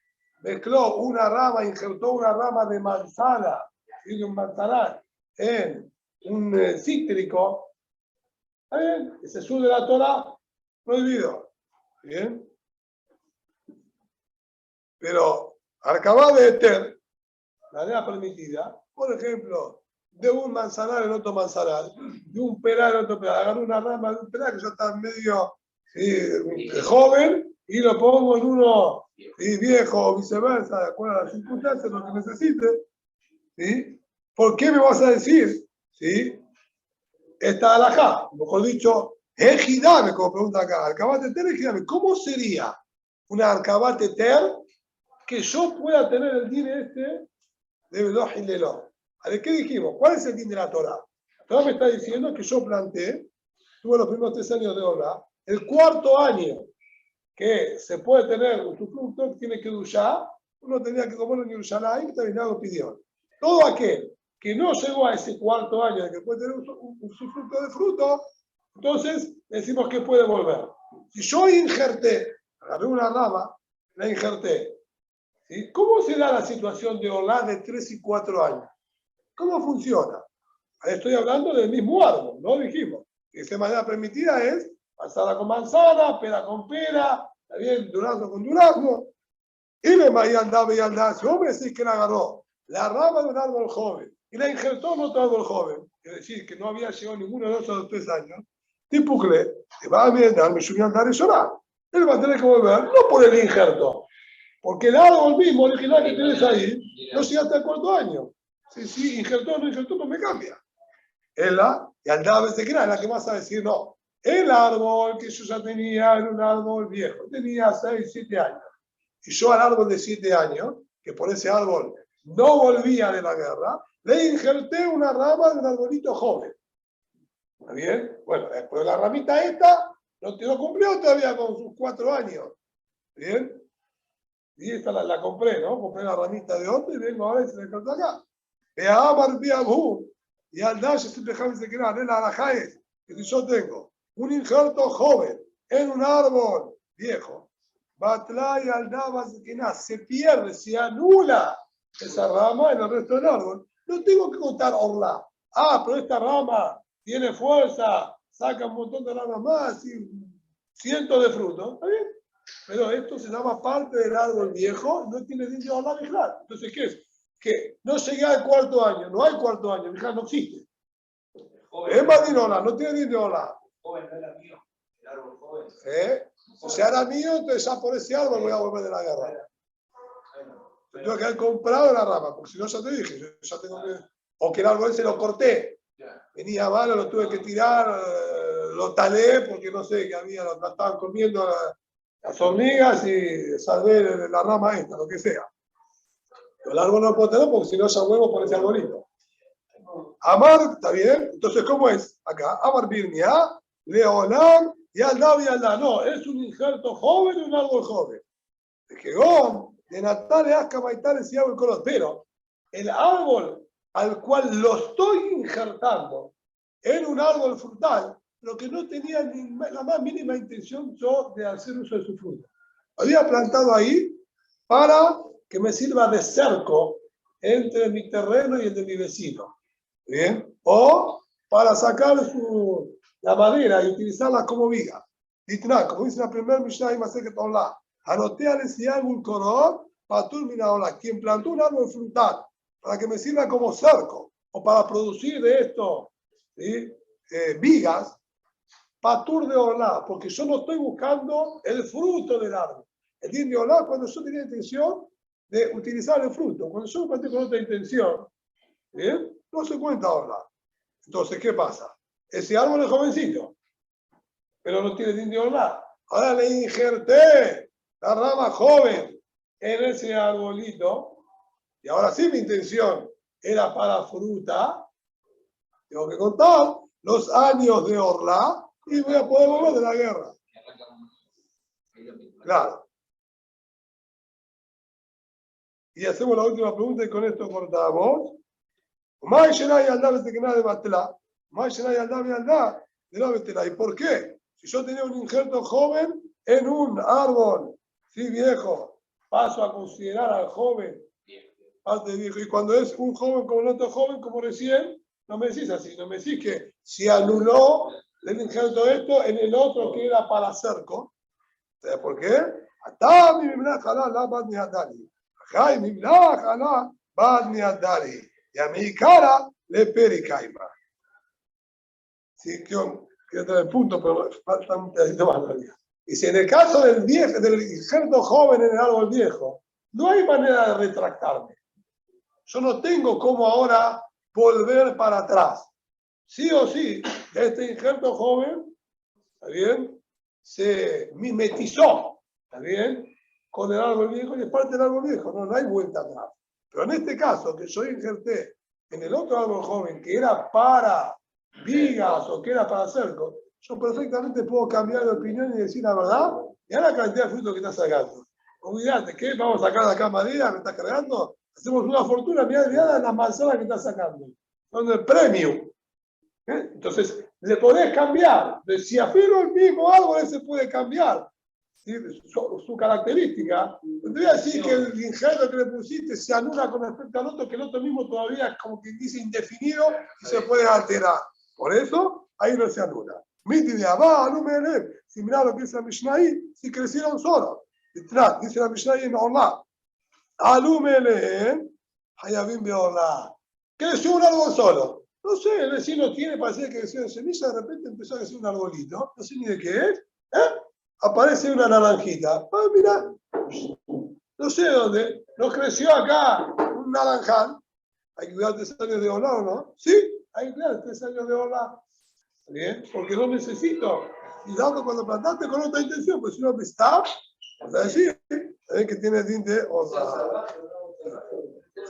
mezcló una rama, injertó una rama de manzana y de un manzanar en un cítrico. ¿Está bien? Ese sur de la Torah, prohibido. ¿Bien? Pero Arkabat de Eter, la manera permitida, por ejemplo, de un manzanar en otro manzanar, de un peral en otro peral, agarró una rama de un peral que ya está medio joven y lo pongo en uno viejo o viceversa, de acuerdo a las circunstancias, lo que necesite. ¿Sí? ¿Por qué me vas a decir? ¿Sí? Esta alajá, mejor dicho, ejidame, como pregunta acá, Arkabat Eter, ejidame. ¿Cómo sería una Arkabat Eter que yo pueda tener el din este de Velo Hillelo? A ver, ¿qué dijimos? ¿Cuál es el din de la Torah? La Torah me está diciendo que yo planté, tuve los primeros 3 años de obra, el 4.º año que se puede tener un usufructo, que tiene que duchar, uno tenía que comerlo en Yerushalayim, que también lo pidió. Todo aquel que no llegó a ese 4.º año de que puede tener un usufructo de fruto, entonces decimos que puede volver. Si yo injerté, agarré una rama, la injerté, ¿sí? ¿Cómo se da la situación de Olá de 3 y 4 años? ¿Cómo funciona? Ahí estoy hablando del mismo árbol, ¿no? Dijimos. Y de manera permitida es manzana con manzana, pera con pera, también durazno con durazno. Y le mayandaba y andaba. Si vos me decís que la agarró la rama de un árbol joven y la injertó en otro árbol joven, es decir, que no había llegado ninguno de esos 3 años, tipo que le va a dar, me subió a andar y llorar. Él va a tener que volver, no por el injerto, porque el árbol mismo original que tenés ahí no llega hasta el 4.º año. Si injertó o no injertó, no me cambia. Ella, y andaba a veces que era la que más a decir, no, el árbol que yo ya tenía era un árbol viejo, tenía 6, 7 años. Y yo al árbol de 7 años, que por ese árbol no volvía de la guerra, le injerté una rama de un arbolito joven. ¿Está bien? Bueno, después la ramita esta no cumplió todavía con sus 4 años. ¿Bien? Y esta la compré, ¿no? Compré la ramita de otro y vengo ahora y se la injerto acá. Y al Dash estoy dejando de crear, la alajá es que si yo tengo un injerto joven en un árbol viejo, Batla y al se pierde, se anula esa rama en el resto del árbol. No tengo que contar orla. Ah, pero esta rama tiene fuerza, saca un montón de ramas más y cientos de frutos. ¿Está bien? Pero esto se llama parte del árbol viejo, no tiene dinero orla ni nada. Entonces, ¿qué es? Que no llegué al 4.º año, no hay 4.º año, no existe. Es Madinola, no tiene dinero. Joven, no era mío, el árbol joven. Si era mío, entonces ya por ese árbol voy a volver de la guerra. Yo tengo que haber comprado la rama, porque si no ya te dije, yo ya tengo que. O que el árbol ese lo corté. Venía malo, lo tuve que tirar, lo talé, porque no sé, que había, lo estaban comiendo las hormigas y salvé la rama esta, lo que sea. El árbol no puedo tener porque si no ya vuelvo por ese arbolito. Amar, ¿está bien? Entonces, ¿cómo es? Acá, Amar Birnia, Leolam, y Aldab y Aldab. No, es un injerto joven y un árbol joven. Que de Natale, Ascamaitales y árbol color. Pero el árbol al cual lo estoy injertando era un árbol frutal, lo que no tenía ni la más mínima intención yo de hacer uso de su fruta. Había plantado ahí para que me sirva de cerco entre mi terreno y el de mi vecino. ¿Bien? O para sacar la madera y utilizarla como viga. Ditna, como dice la primera Mishnah y Masechet Olá, anotea si hay un color, patur minaola, quien plantó un árbol frutal para que me sirva como cerco o para producir de esto, ¿sí? Vigas, patur de olá, porque yo no estoy buscando el fruto del árbol. El din de olá cuando yo tenía intención de utilizar el fruto. Cuando yo lo planté con otra intención, ¿bien? No se cuenta olá. Entonces, ¿qué pasa? Ese árbol es jovencito, pero no tiene din de olá. Ahora le injerté la rama joven en ese arbolito, y ahora sí mi intención era para fruta. Tengo que contar los años de orla y voy a poder volver de la guerra. Claro. Y hacemos la última pregunta y con esto cortamos. ¿Y por qué? Si yo tenía un injerto joven en un árbol, sí, viejo, paso a considerar al joven parte de viejo. Y cuando es un joven como el otro joven, como recién, no me decís así, no me decís que si anuló el injerto esto en el otro que era para cerco. ¿Sabes por qué? Hasta mi mimlaj alá la bad ni adali. Jai mimlaj alá bad ni adali. Y a mi cara le pericaima. Sí, quiero traer el punto, pero falta un pedacito más todavía. Y si en el caso del viejo, del injerto joven en el árbol viejo, no hay manera de retractarme. Yo no tengo cómo ahora volver para atrás. Sí o sí, este injerto joven, ¿está bien? Se mimetizó, ¿está bien? Con el árbol viejo y es parte del árbol viejo, no hay vuelta atrás. Pero en este caso, que yo injerté en el otro árbol joven, que era para vigas o que era para cerco, yo perfectamente puedo cambiar de opinión y decir la verdad, y a la cantidad de frutos que estás sacando. Olvídate, ¿qué? ¿Vamos a sacar de acá madera? ¿Me estás cargando? Hacemos una fortuna, mirá las manzanas que estás sacando. Son el premium. Entonces, le podés cambiar. Si afirmo el mismo árbol, se puede cambiar. ¿Sí? Su característica. No te voy a decir que el injerto que le pusiste se anula con respecto al otro, que el otro mismo todavía es como que dice indefinido y se puede alterar. Por eso, ahí no se anula. Miti de Abba, Alumele, si mirá lo que dice la Mishnah ahí, si crecieron solos. Dice la Mishnah ahí en Olá. Alumele, Hayabim Beolá. Creció un árbol solo. No sé, el vecino tiene, parece que creció de semilla, de repente empezó a crecer un arbolito. No sé ni de qué es. Aparece una naranjita. Mira, no sé dónde. Nos creció acá un naranjal. Hay que cuidar 3 años de Olá, ¿o no? Sí, hay que cuidar 3 años de Olá. Bien, porque no necesito. Y dado cuando plantaste con otra intención, pues si no me está, vas a decir que tiene din de Olá.